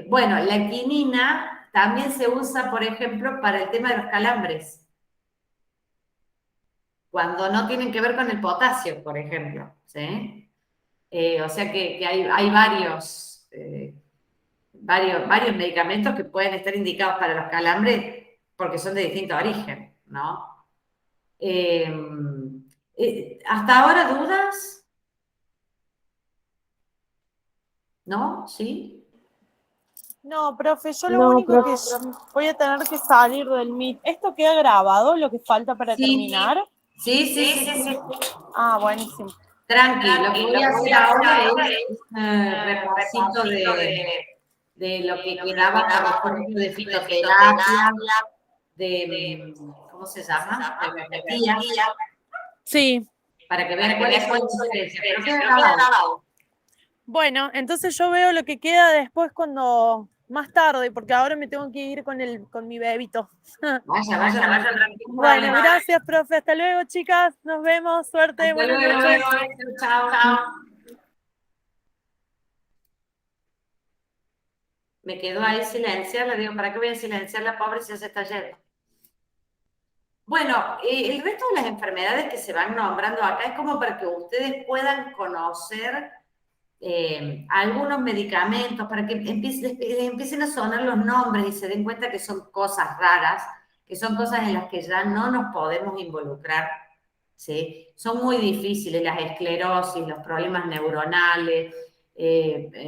Bueno, la quinina también se usa, por ejemplo, para el tema de los calambres, cuando no tienen que ver con el potasio, por ejemplo, ¿sí? O sea que hay varios medicamentos que pueden estar indicados para los calambres porque son de distinto origen, ¿no? ¿Hasta ahora dudas? ¿No? ¿Sí? No, profe, yo lo único que voy a tener que salir del Meet. ¿Esto queda grabado, lo que falta para terminar? Sí. Ah, buenísimo. Tranqui, lo que voy a hacer ahora es un repasito de lo que quedaba, por ejemplo, de fitoterapia, ¿cómo se llama? De homeopatía, Sí. para que vean cuál es la diferencia. Pero queda grabado. Bueno, entonces yo veo lo que queda después cuando más tarde, porque ahora me tengo que ir con mi bebito. Vaya. Bueno, gracias, profe. Hasta luego, chicas. Nos vemos. Suerte. Buenas noches. Chao. Me quedo ahí silenciar, le digo, ¿para qué voy a silenciar la pobre si ya se está yendo? Bueno, el resto de las enfermedades que se van nombrando acá es como para que ustedes puedan conocer algunos medicamentos, para que empiecen a sonar los nombres y se den cuenta que son cosas raras, que son cosas en las que ya no nos podemos involucrar, ¿sí? Son muy difíciles las esclerosis, los problemas neuronales,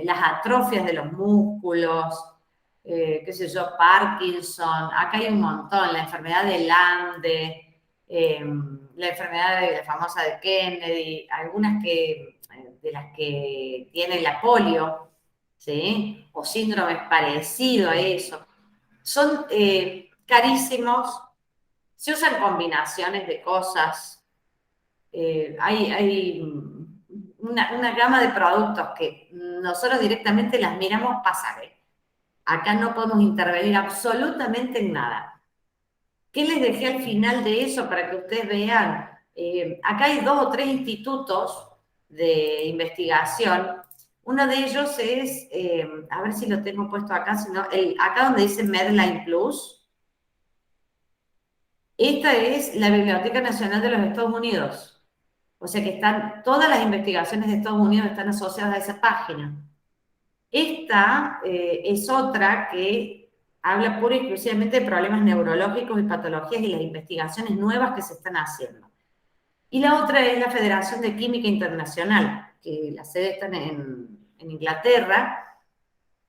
las atrofias de los músculos, qué sé yo, Parkinson, acá hay un montón, la enfermedad de Lande, la enfermedad la famosa de Kennedy, algunas de las que tiene la polio, ¿sí? O síndromes parecidos a eso. son carísimos, se usan combinaciones de cosas, hay una gama de productos que nosotros directamente las miramos pasar. Acá no podemos intervenir absolutamente en nada. ¿Qué les dejé al final de eso para que ustedes vean? Acá hay 2 o 3 institutos de investigación. Uno de ellos es, a ver si lo tengo puesto acá, sino acá donde dice Medline Plus. Esta es la Biblioteca Nacional de los Estados Unidos. O sea que todas las investigaciones de Estados Unidos están asociadas a esa página. Esta es otra que habla pura y exclusivamente de problemas neurológicos y patologías y las investigaciones nuevas que se están haciendo. Y la otra es la Federación de Química Internacional, que la sede está en Inglaterra.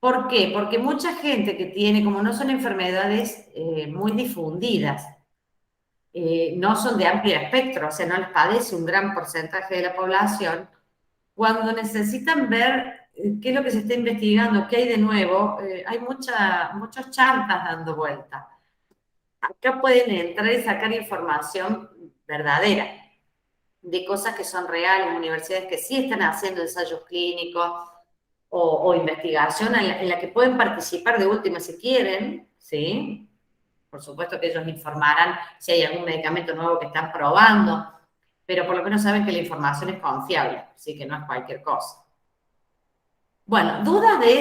¿Por qué? Porque mucha gente que tiene, como no son enfermedades muy difundidas, no son de amplio espectro, o sea, no las padece un gran porcentaje de la población, cuando necesitan ver qué es lo que se está investigando, qué hay de nuevo, hay muchos chantas dando vuelta. Acá pueden entrar y sacar información verdadera de cosas que son reales, universidades que sí están haciendo ensayos clínicos o investigación en la que pueden participar de última si quieren, ¿sí? Por supuesto que ellos informarán si hay algún medicamento nuevo que están probando, pero por lo menos saben que la información es confiable, así que no es cualquier cosa. Bueno, ¿dudas de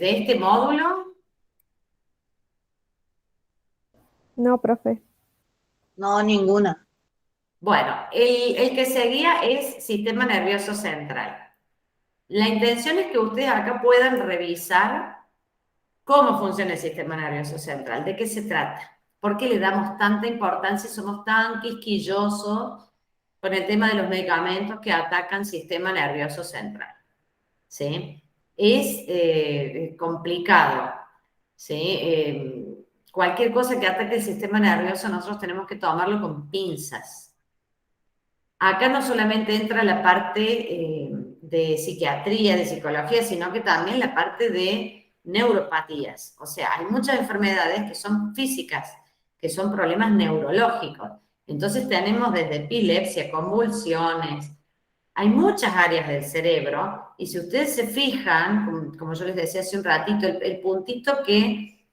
este módulo? No, profe. No, ninguna. Bueno, el que seguía es sistema nervioso central. La intención es que ustedes acá puedan revisar cómo funciona el sistema nervioso central, de qué se trata, por qué le damos tanta importancia y somos tan quisquillosos con el tema de los medicamentos que atacan sistema nervioso central. ¿Sí? Es complicado, ¿sí? Cualquier cosa que ataque el sistema nervioso nosotros tenemos que tomarlo con pinzas. Acá no solamente entra la parte de psiquiatría, de psicología, sino que también la parte de neuropatías. O sea, hay muchas enfermedades que son físicas, que son problemas neurológicos. Entonces tenemos desde epilepsia, convulsiones, hay muchas áreas del cerebro, y si ustedes se fijan, como yo les decía hace un ratito, el puntito que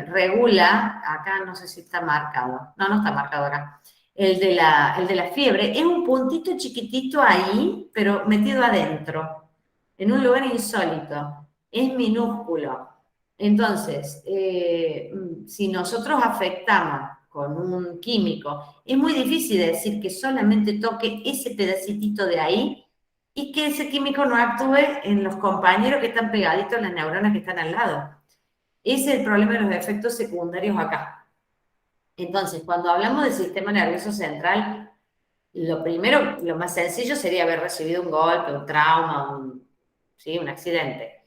regula, acá no sé si está marcado, no está marcado acá, el de la fiebre, es un puntito chiquitito ahí, pero metido adentro, en un lugar insólito, es minúsculo. Entonces, si nosotros afectamos con un químico, es muy difícil decir que solamente toque ese pedacitito de ahí y que ese químico no actúe en los compañeros que están pegaditos a las neuronas que están al lado. Ese es el problema de los efectos secundarios acá. Entonces, cuando hablamos del sistema nervioso central, lo primero, lo más sencillo sería haber recibido un golpe, un trauma, un accidente.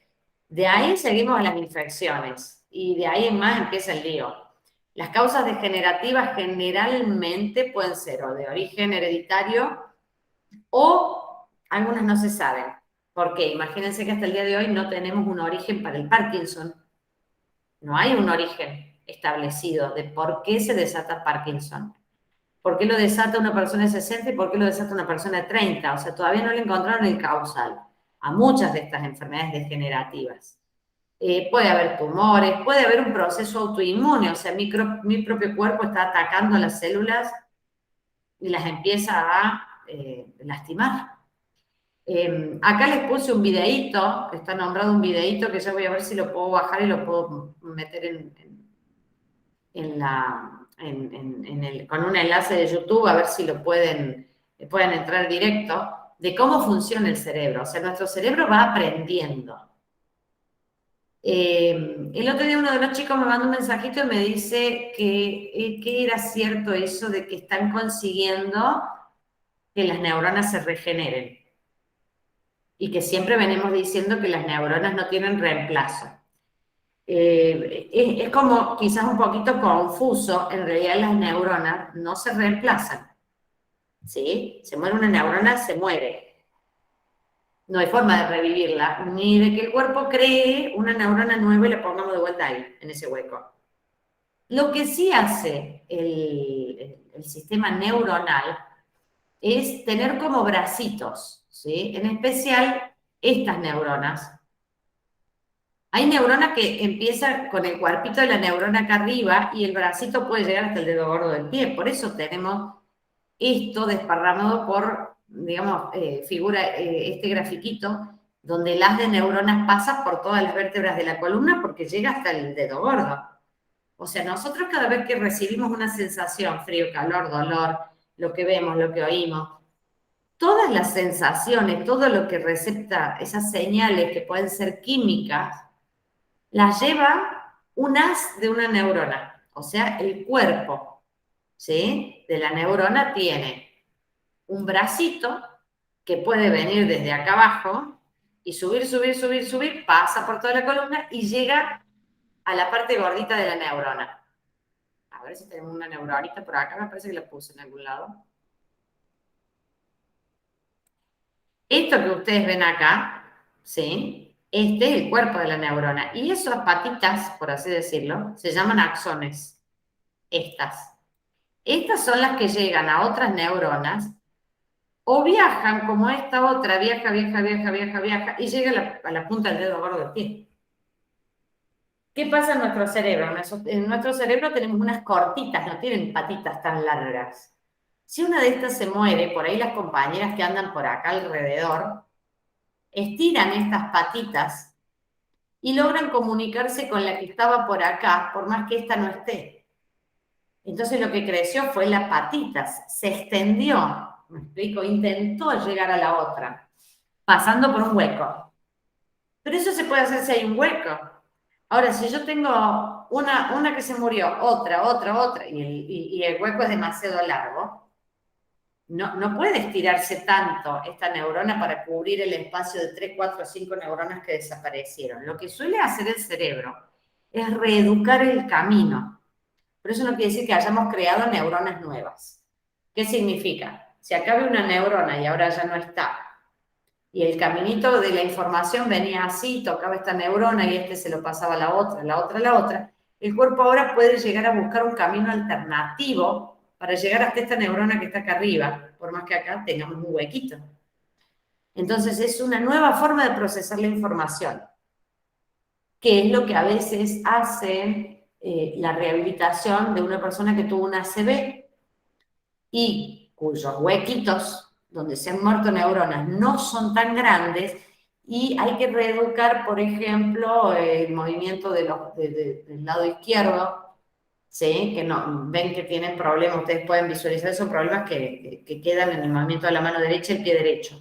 De ahí seguimos a las infecciones y de ahí en más empieza el lío. Las causas degenerativas generalmente pueden ser o de origen hereditario o algunas no se saben. ¿Por qué? Imagínense que hasta el día de hoy no tenemos un origen para el Parkinson. No hay un origen establecido de por qué se desata Parkinson. ¿Por qué lo desata una persona de 60 y por qué lo desata una persona de 30? O sea, todavía no le encontraron el causal a muchas de estas enfermedades degenerativas. Puede haber tumores, puede haber un proceso autoinmune, o sea, mi propio cuerpo está atacando las células y las empieza a lastimar. Acá les puse un videíto, está nombrado un videíto que ya voy a ver si lo puedo bajar y lo puedo meter con un enlace de YouTube, a ver si lo pueden entrar directo, de cómo funciona el cerebro. O sea, nuestro cerebro va aprendiendo. El otro día uno de los chicos me mandó un mensajito y me dice que era cierto eso de que están consiguiendo que las neuronas se regeneren y que siempre venimos diciendo que las neuronas no tienen reemplazo. Es como quizás un poquito confuso, en realidad las neuronas no se reemplazan, ¿sí? Se muere una neurona, se muere. No hay forma de revivirla, ni de que el cuerpo cree una neurona nueva y la pongamos de vuelta ahí, en ese hueco. Lo que sí hace el sistema neuronal es tener como bracitos, ¿sí? En especial estas neuronas. Hay neuronas que empiezan con el cuerpito de la neurona acá arriba y el bracito puede llegar hasta el dedo gordo del pie. Por eso tenemos esto desparramado por, digamos, figura este grafiquito, donde el haz de neuronas pasa por todas las vértebras de la columna porque llega hasta el dedo gordo. O sea, nosotros cada vez que recibimos una sensación, frío, calor, dolor, lo que vemos, lo que oímos, todas las sensaciones, todo lo que recepta esas señales que pueden ser químicas, las lleva un haz de una neurona. O sea, el cuerpo, ¿sí?, de la neurona tiene un bracito que puede venir desde acá abajo y subir, subir, subir, subir, pasa por toda la columna y llega a la parte gordita de la neurona. A ver si tenemos una neuronita por acá, me parece que la puse en algún lado. Esto que ustedes ven acá, ¿sí?, este es el cuerpo de la neurona. Y esas patitas, por así decirlo, se llaman axones. Estas. Estas son las que llegan a otras neuronas o viajan como esta otra, viaja, viaja, viaja, viaja, viaja, y llega a la punta del dedo gordo del pie. ¿Qué pasa en nuestro cerebro? En nuestro cerebro tenemos unas cortitas, no tienen patitas tan largas. Si una de estas se muere, por ahí las compañeras que andan por acá alrededor estiran estas patitas y logran comunicarse con la que estaba por acá, por más que esta no esté. Entonces lo que creció fue la patitas, se extendió, ¿me explico? Intentó llegar a la otra, pasando por un hueco. Pero eso se puede hacer si hay un hueco. Ahora, si yo tengo una que se murió, otra, y el hueco es demasiado largo, no puede estirarse tanto esta neurona para cubrir el espacio de 3, 4, 5 neuronas que desaparecieron. Lo que suele hacer el cerebro es reeducar el camino. Pero eso no quiere decir que hayamos creado neuronas nuevas. ¿Qué significa? Si acá había una neurona y ahora ya no está, y el caminito de la información venía así, tocaba esta neurona y este se lo pasaba a la otra, la otra, la otra, el cuerpo ahora puede llegar a buscar un camino alternativo para llegar hasta esta neurona que está acá arriba, por más que acá tengamos un huequito. Entonces es una nueva forma de procesar la información, que es lo que a veces hace la rehabilitación de una persona que tuvo una ACV y cuyos huequitos donde se han muerto neuronas no son tan grandes y hay que reeducar, por ejemplo, el movimiento del lado izquierdo, ¿sí?, que no, ven que tienen problemas, ustedes pueden visualizar, son problemas que quedan en el movimiento de la mano derecha y el pie derecho,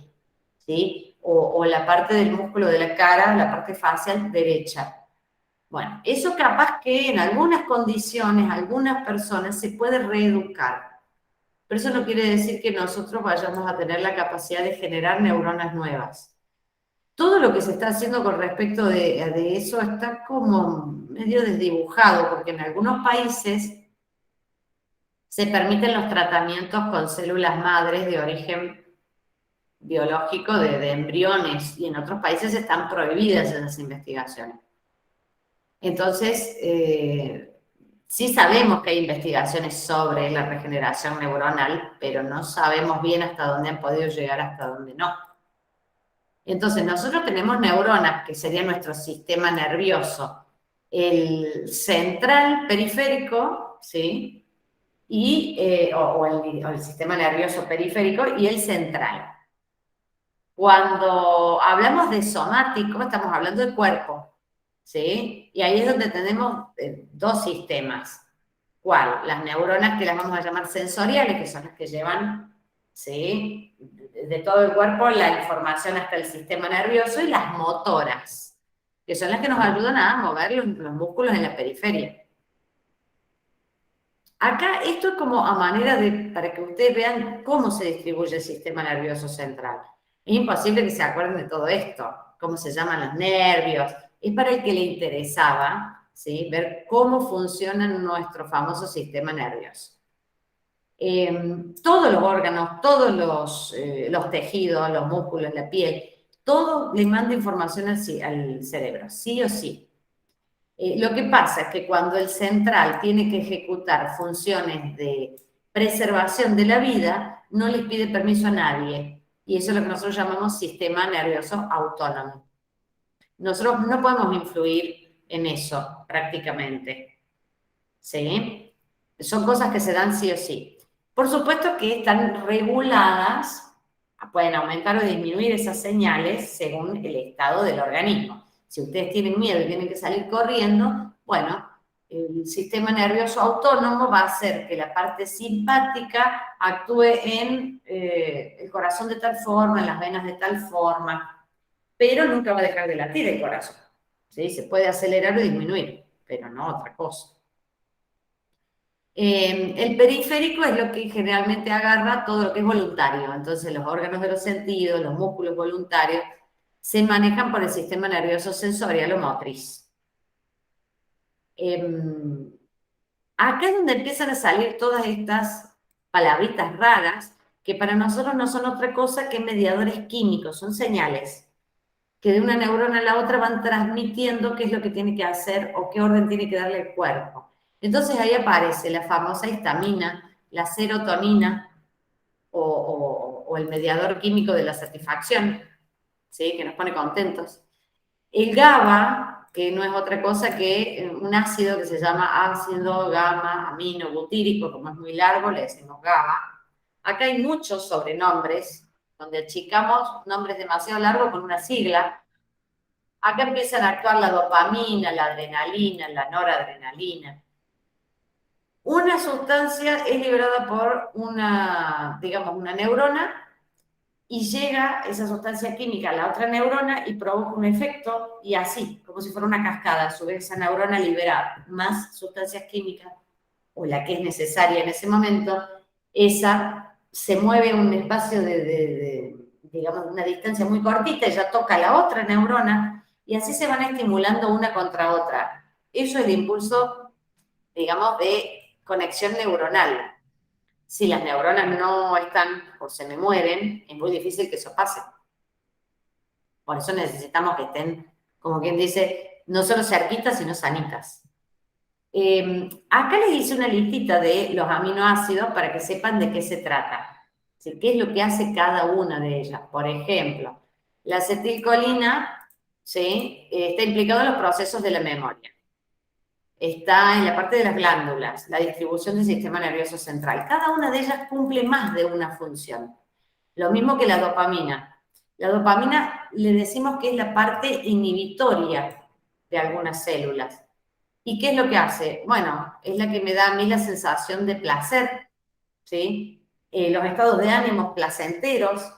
¿sí? O la parte del músculo de la cara, la parte facial derecha. Bueno, eso capaz que en algunas condiciones, algunas personas se puede reeducar. Pero eso no quiere decir que nosotros vayamos a tener la capacidad de generar neuronas nuevas. Todo lo que se está haciendo con respecto de eso está como medio desdibujado, porque en algunos países se permiten los tratamientos con células madres de origen biológico de embriones, y en otros países están prohibidas esas investigaciones. Entonces, sí sabemos que hay investigaciones sobre la regeneración neuronal, pero no sabemos bien hasta dónde han podido llegar, hasta dónde no. Entonces, nosotros tenemos neuronas, que sería nuestro sistema nervioso, el central periférico, ¿sí?, o el sistema nervioso periférico y el central. Cuando hablamos de somático, estamos hablando del cuerpo, ¿sí? Y ahí es donde tenemos dos sistemas. ¿Cuál? Las neuronas, que las vamos a llamar sensoriales, que son las que llevan, ¿sí?, de todo el cuerpo la información hasta el sistema nervioso, y las motoras, que son las que nos ayudan a mover los músculos en la periferia. Acá esto es como a manera para que ustedes vean cómo se distribuye el sistema nervioso central. Es imposible que se acuerden de todo esto, cómo se llaman los nervios. Es para el que le interesaba, ¿sí?, ver cómo funciona nuestro famoso sistema nervioso. Todos los órganos, todos los tejidos, los músculos, la piel, todo le manda información al cerebro, sí o sí. Lo que pasa es que cuando el central tiene que ejecutar funciones de preservación de la vida, no les pide permiso a nadie. Y eso es lo que nosotros llamamos sistema nervioso autónomo. Nosotros no podemos influir en eso prácticamente. ¿Sí? Son cosas que se dan sí o sí. Por supuesto que están reguladas, pueden aumentar o disminuir esas señales según el estado del organismo. Si ustedes tienen miedo y tienen que salir corriendo, bueno, el sistema nervioso autónomo va a hacer que la parte simpática actúe en el corazón de tal forma, en las venas de tal forma, pero nunca va a dejar de latir el corazón. ¿Sí? Se puede acelerar o disminuir, pero no otra cosa. El periférico es lo que generalmente agarra todo lo que es voluntario. Entonces, los órganos de los sentidos, los músculos voluntarios, se manejan por el sistema nervioso sensorial o motriz. Acá es donde empiezan a salir todas estas palabritas raras que para nosotros no son otra cosa que mediadores químicos, son señales que de una neurona a la otra van transmitiendo qué es lo que tiene que hacer o qué orden tiene que darle el cuerpo. Entonces ahí aparece la famosa histamina, la serotonina o el mediador químico de la satisfacción, ¿sí? Que nos pone contentos. El GABA, que no es otra cosa que un ácido que se llama ácido gamma amino butírico, como es muy largo, le decimos GABA. Acá hay muchos sobrenombres, donde achicamos nombres demasiado largos con una sigla. Acá empiezan a actuar la dopamina, la adrenalina, la noradrenalina. Una sustancia es liberada por una, digamos, una neurona y llega esa sustancia química a la otra neurona y provoca un efecto y así, como si fuera una cascada. A su vez, esa neurona libera más sustancias químicas o la que es necesaria en ese momento. Esa se mueve a un espacio digamos, una distancia muy cortita y ya toca la otra neurona y así se van estimulando una contra otra. Eso es el impulso, digamos, de conexión neuronal. Si las neuronas no están o se me mueren, es muy difícil que eso pase. Por eso necesitamos que estén, como quien dice, no solo cerquitas, sino sanitas. Acá les hice una listita de los aminoácidos para que sepan de qué se trata. ¿Sí? ¿Qué es lo que hace cada una de ellas? Por ejemplo, la acetilcolina, ¿sí? Está implicado en los procesos de la memoria. Está en la parte de las glándulas, la distribución del sistema nervioso central. Cada una de ellas cumple más de una función. Lo mismo que la dopamina. La dopamina le decimos que es la parte inhibitoria de algunas células. ¿Y qué es lo que hace? Bueno, es la que me da a mí la sensación de placer, ¿sí? Los estados de ánimo placenteros,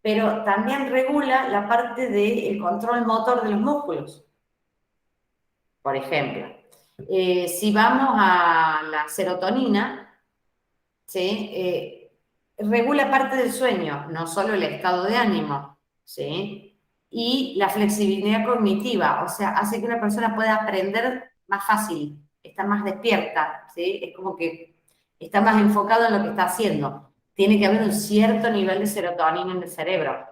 pero también regula la parte del control motor de los músculos. Por ejemplo, si vamos a la serotonina, ¿sí? Regula parte del sueño, no solo el estado de ánimo, ¿sí? Y la flexibilidad cognitiva, o sea, hace que una persona pueda aprender más fácil, está más despierta, ¿sí? Es como que está más enfocado en lo que está haciendo. Tiene que haber un cierto nivel de serotonina en el cerebro.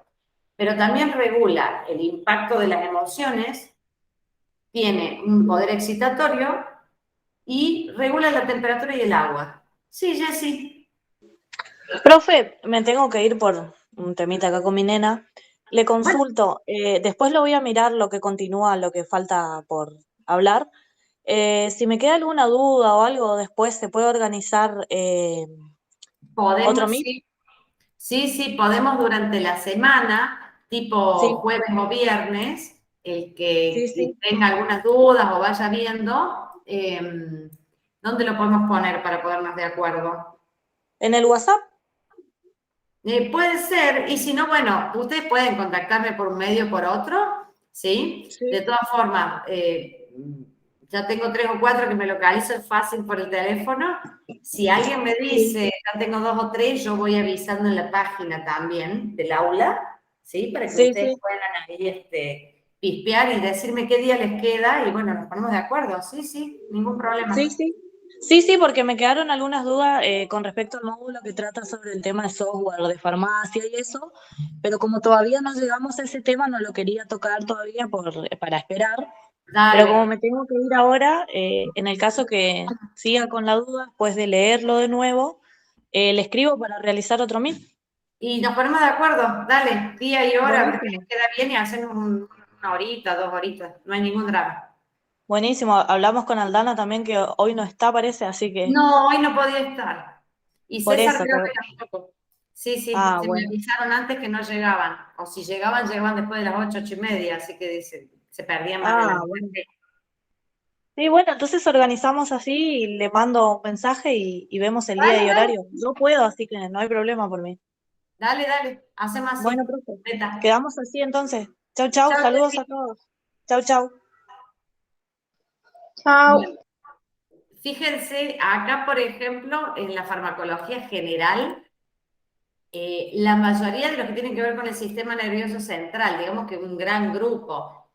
Pero también regula el impacto de las emociones, tiene un poder excitatorio y regula la temperatura y el agua. Sí, Jessy. Profe, me tengo que ir por un temita acá con mi nena. Le consulto, después lo voy a mirar lo que continúa, lo que falta por hablar. Si me queda alguna duda o algo, después se puede organizar otro Podemos, meet. sí, podemos durante la semana, tipo Sí, jueves o viernes, el que sí. tenga algunas dudas o vaya viendo, ¿dónde lo podemos poner para ponernos de acuerdo? ¿En el WhatsApp? Puede ser, y si no, bueno, ustedes pueden contactarme por un medio o por otro, ¿sí? De Sí. todas formas, ya tengo 3 o 4 que me localizan fácil por el teléfono. Si alguien me dice, ya tengo 2 o 3, yo voy avisando en la página también del aula, ¿sí? Para que Sí, ustedes sí, puedan ahí pispear y decirme qué día les queda y bueno, nos ponemos de acuerdo. Sí, ningún problema. sí. Sí, sí, porque me quedaron algunas dudas con respecto al módulo que trata sobre el tema de software, de farmacia y eso, pero como todavía no llegamos a ese tema, no lo quería tocar todavía para esperar, pero como Dale. me tengo que ir ahora, en el caso que siga con la duda, después de leerlo de nuevo, le escribo para realizar otro meet. Y nos ponemos de acuerdo, dale, día y hora, a ver qué Buenísimo. les queda bien y hacen una horita, 2 horitas, no hay ningún drama. Buenísimo, hablamos con Aldana también que hoy no está, parece, así que No, hoy no podía estar. Y por César eso, creo que tampoco. Sí, sí, se me bueno. avisaron antes que no llegaban. O si llegaban, llegaban después de las 8, 8:30, así que se perdían más de la Bueno. noche. Sí, bueno, entonces organizamos así y le mando un mensaje y vemos el día Dale, y dale, horario. Yo puedo, así que no hay problema por mí. dale, dale, hacemos Bueno, así. profe, Neta. quedamos así entonces. Chau, chau, Chao, saludos Ceci. a todos. Chau, chau. Chao. Bueno, fíjense, acá, por ejemplo, en la farmacología general, la mayoría de los que tienen que ver con el sistema nervioso central, digamos que un gran grupo,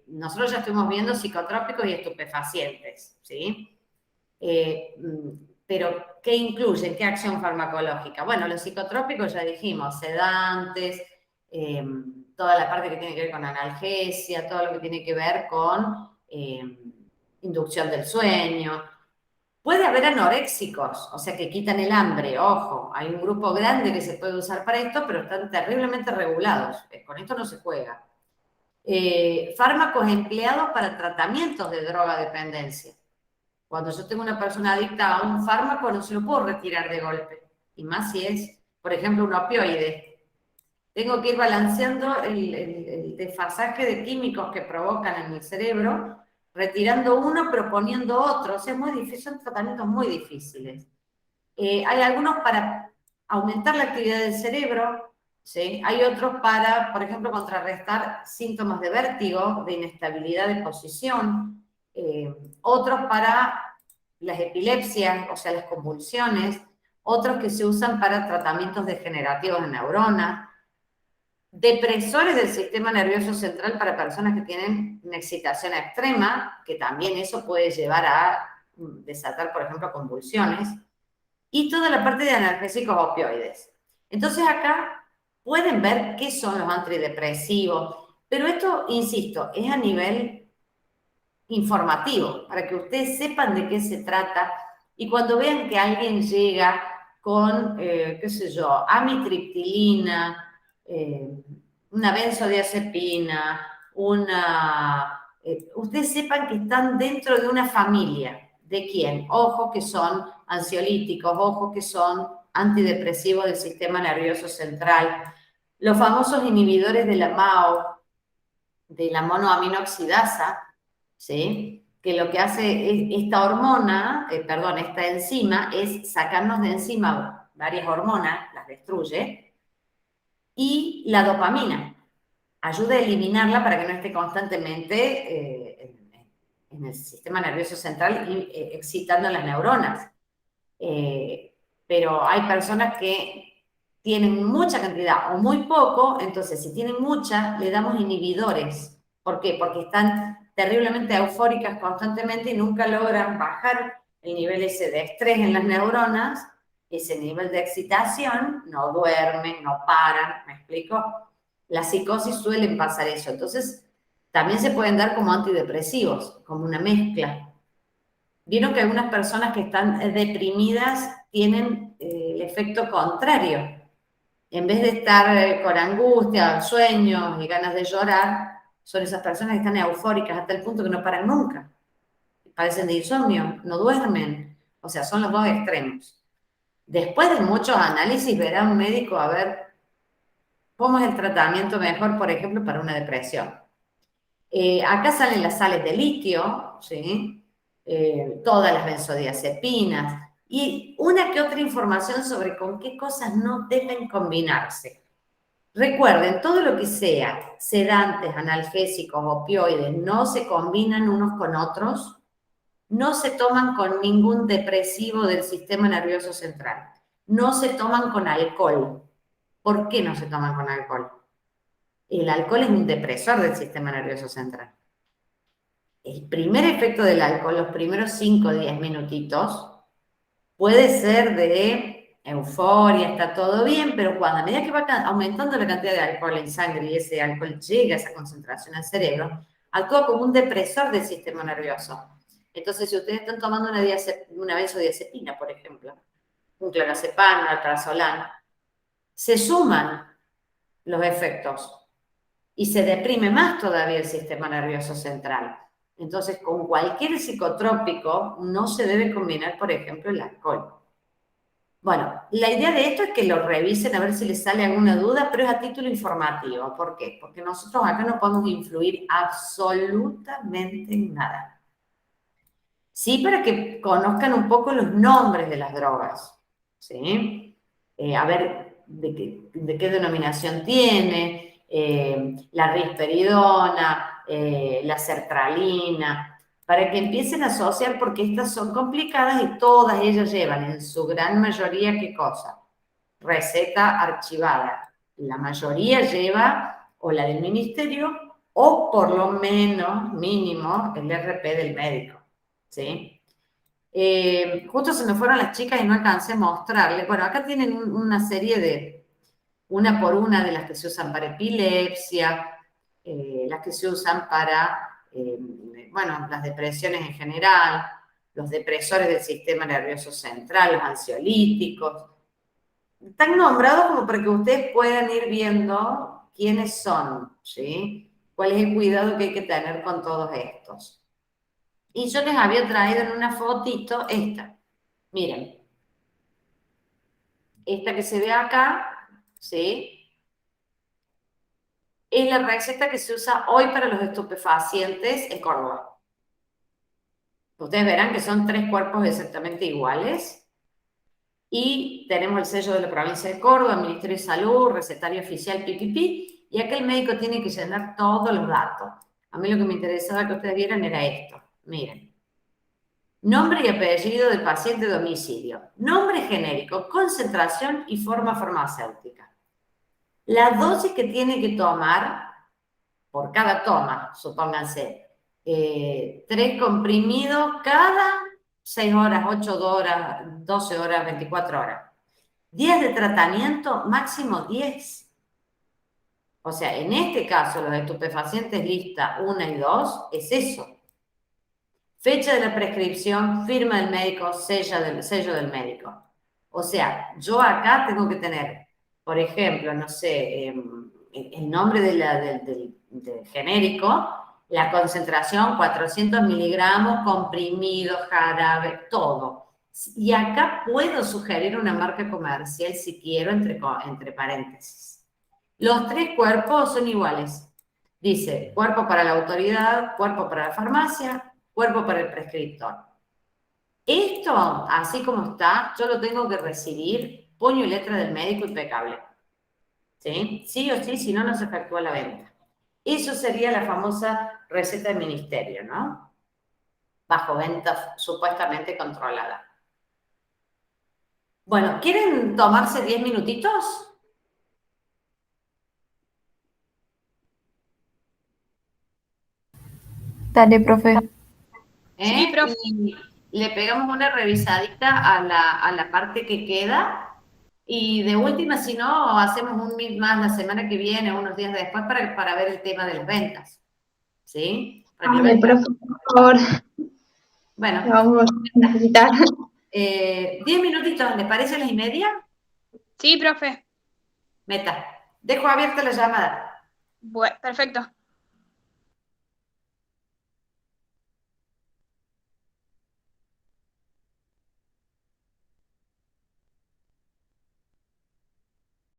nosotros ya estuvimos viendo psicotrópicos y estupefacientes, ¿sí? Pero, ¿qué incluyen? ¿Qué acción farmacológica? Bueno, los psicotrópicos ya dijimos, sedantes, eh, toda la parte que tiene que ver con analgesia, todo lo que tiene que ver con inducción del sueño. Puede haber anoréxicos, o sea, que quitan el hambre, ojo, hay un grupo grande que se puede usar para esto, pero están terriblemente regulados, con esto no se juega. Fármacos empleados para tratamientos de drogadependencia. Cuando yo tengo una persona adicta a un fármaco, no se lo puedo retirar de golpe, y más si es, por ejemplo, un opioide. Tengo que ir balanceando el desfasaje de químicos que provocan en el cerebro, retirando uno, pero poniendo otro. O sea, es muy difícil, son tratamientos muy difíciles. Hay algunos para aumentar la actividad del cerebro, ¿sí? Hay otros para, por ejemplo, contrarrestar síntomas de vértigo, de inestabilidad de posición, otros para las epilepsias, o sea, las convulsiones, otros que se usan para tratamientos degenerativos de neuronas, depresores del sistema nervioso central para personas que tienen una excitación extrema, que también eso puede llevar a desatar, por ejemplo, convulsiones, y toda la parte de analgésicos opioides. Entonces acá pueden ver qué son los antidepresivos, pero esto, insisto, es a nivel informativo, para que ustedes sepan de qué se trata y cuando vean que alguien llega con, qué sé yo, amitriptilina, una benzodiazepina, ustedes sepan que están dentro de una familia. ¿De quién? Ojo que son ansiolíticos, ojo que son antidepresivos del sistema nervioso central, los famosos inhibidores de la MAO, de la monoaminoxidasa, ¿sí? Que lo que hace es esta hormona, perdón, esta enzima, es sacarnos de encima varias hormonas, las destruye, y la dopamina ayuda a eliminarla para que no esté constantemente en el sistema nervioso central y excitando las neuronas. Pero hay personas que tienen mucha cantidad o muy poco, entonces si tienen mucha, le damos inhibidores. ¿Por qué? Porque están terriblemente eufóricas constantemente y nunca logran bajar el nivel ese de estrés en las neuronas, ese nivel de excitación, no duermen, no paran, ¿me explico? Las psicosis suelen pasar eso, entonces también se pueden dar como antidepresivos, como una mezcla. Vieron que algunas personas que están deprimidas tienen el efecto contrario. En vez de estar con angustia, sueños y ganas de llorar, son esas personas que están eufóricas hasta el punto que no paran nunca. Padecen de insomnio, no duermen. O sea, son los dos extremos. Después de muchos análisis, verá un médico a ver cómo es el tratamiento mejor, por ejemplo, para una depresión. Acá salen las sales de litio, ¿sí? Todas las benzodiazepinas y una que otra información sobre con qué cosas no deben combinarse. Recuerden, todo lo que sea sedantes, analgésicos, opioides, no se combinan unos con otros, no se toman con ningún depresivo del sistema nervioso central, no se toman con alcohol. ¿Por qué no se toman con alcohol? El alcohol es un depresor del sistema nervioso central. el primer efecto del alcohol, los primeros 5 o 10 minutitos, puede ser de euforia, está todo bien, pero cuando a medida que va aumentando la cantidad de alcohol en sangre y ese alcohol llega a esa concentración al cerebro, actúa como un depresor del sistema nervioso. Entonces, si ustedes están tomando una benzodiazepina, por ejemplo, un clonazepam, un alprazolam, se suman los efectos y se deprime más todavía el sistema nervioso central. Entonces, con cualquier psicotrópico no se debe combinar, por ejemplo, el alcohol. Bueno, la idea de esto es que lo revisen a ver si les sale alguna duda, pero es a título informativo. ¿Por qué? Porque nosotros acá no podemos influir absolutamente en nada. Sí, para que conozcan un poco los nombres de las drogas, ¿sí? A ver de qué denominación tiene, la risperidona, la sertralina, para que empiecen a asociar, porque estas son complicadas y todas ellas llevan en su gran mayoría, ¿qué cosa? Receta archivada. La mayoría lleva o la del ministerio o por lo menos, mínimo, el RP del médico, ¿sí? Justo se me fueron las chicas y no alcancé a mostrarles. Bueno, acá tienen una serie de, una por una, de las que se usan para epilepsia, las que se usan para, bueno, las depresiones en general, los depresores del sistema nervioso central, los ansiolíticos. Están nombrados como para que ustedes puedan ir viendo quiénes son, ¿sí? Cuál es el cuidado que hay que tener con todos estos. Y yo les había traído en una fotito esta. Miren. Esta que se ve acá, ¿sí? Es la receta que se usa hoy para los estupefacientes en Córdoba. Ustedes verán que son 3 cuerpos exactamente iguales. Y tenemos el sello de la provincia de Córdoba, Ministerio de Salud, recetario oficial, pipipi, y acá el médico tiene que llenar todos los datos. A mí lo que me interesaba que ustedes vieran era esto. Miren. Nombre y apellido del paciente, domicilio. Nombre genérico, concentración y forma farmacéutica. La dosis que tiene que tomar por cada toma, supónganse, 3 comprimidos cada 6 horas, 8 horas, 12 horas, 24 horas. Días de tratamiento, máximo 10. O sea, en este caso, los estupefacientes lista 1 y 2, es eso. Fecha de la prescripción, firma del médico, sello del médico. O sea, yo acá tengo que tener, por ejemplo, no sé, el nombre del genérico, la concentración, 400 miligramos, comprimido, jarabe, todo. Y acá puedo sugerir una marca comercial si quiero, entre paréntesis. Los 3 cuerpos son iguales. Dice, cuerpo para la autoridad, cuerpo para la farmacia, cuerpo para el prescriptor. Esto, así como está, yo lo tengo que recibir, puño y letra del médico impecable. ¿Sí? Sí o sí, si no, no se efectúa la venta. Eso sería la famosa receta del ministerio, ¿no? Bajo venta supuestamente controlada. Bueno, ¿quieren tomarse 10 minutitos? Dale, profe. Sí, profe. Y le pegamos una revisadita a la parte que queda y de última, si no, hacemos un meet más la semana que viene, unos días después, para ver el tema de las ventas. ¿Sí? Para que lo Dale, vean. profe, por favor. Bueno, Lo vamos a necesitar. 10 minutitos, ¿les parece las y media? Sí, profe. Meta. Dejo abierta la llamada. Bueno, perfecto.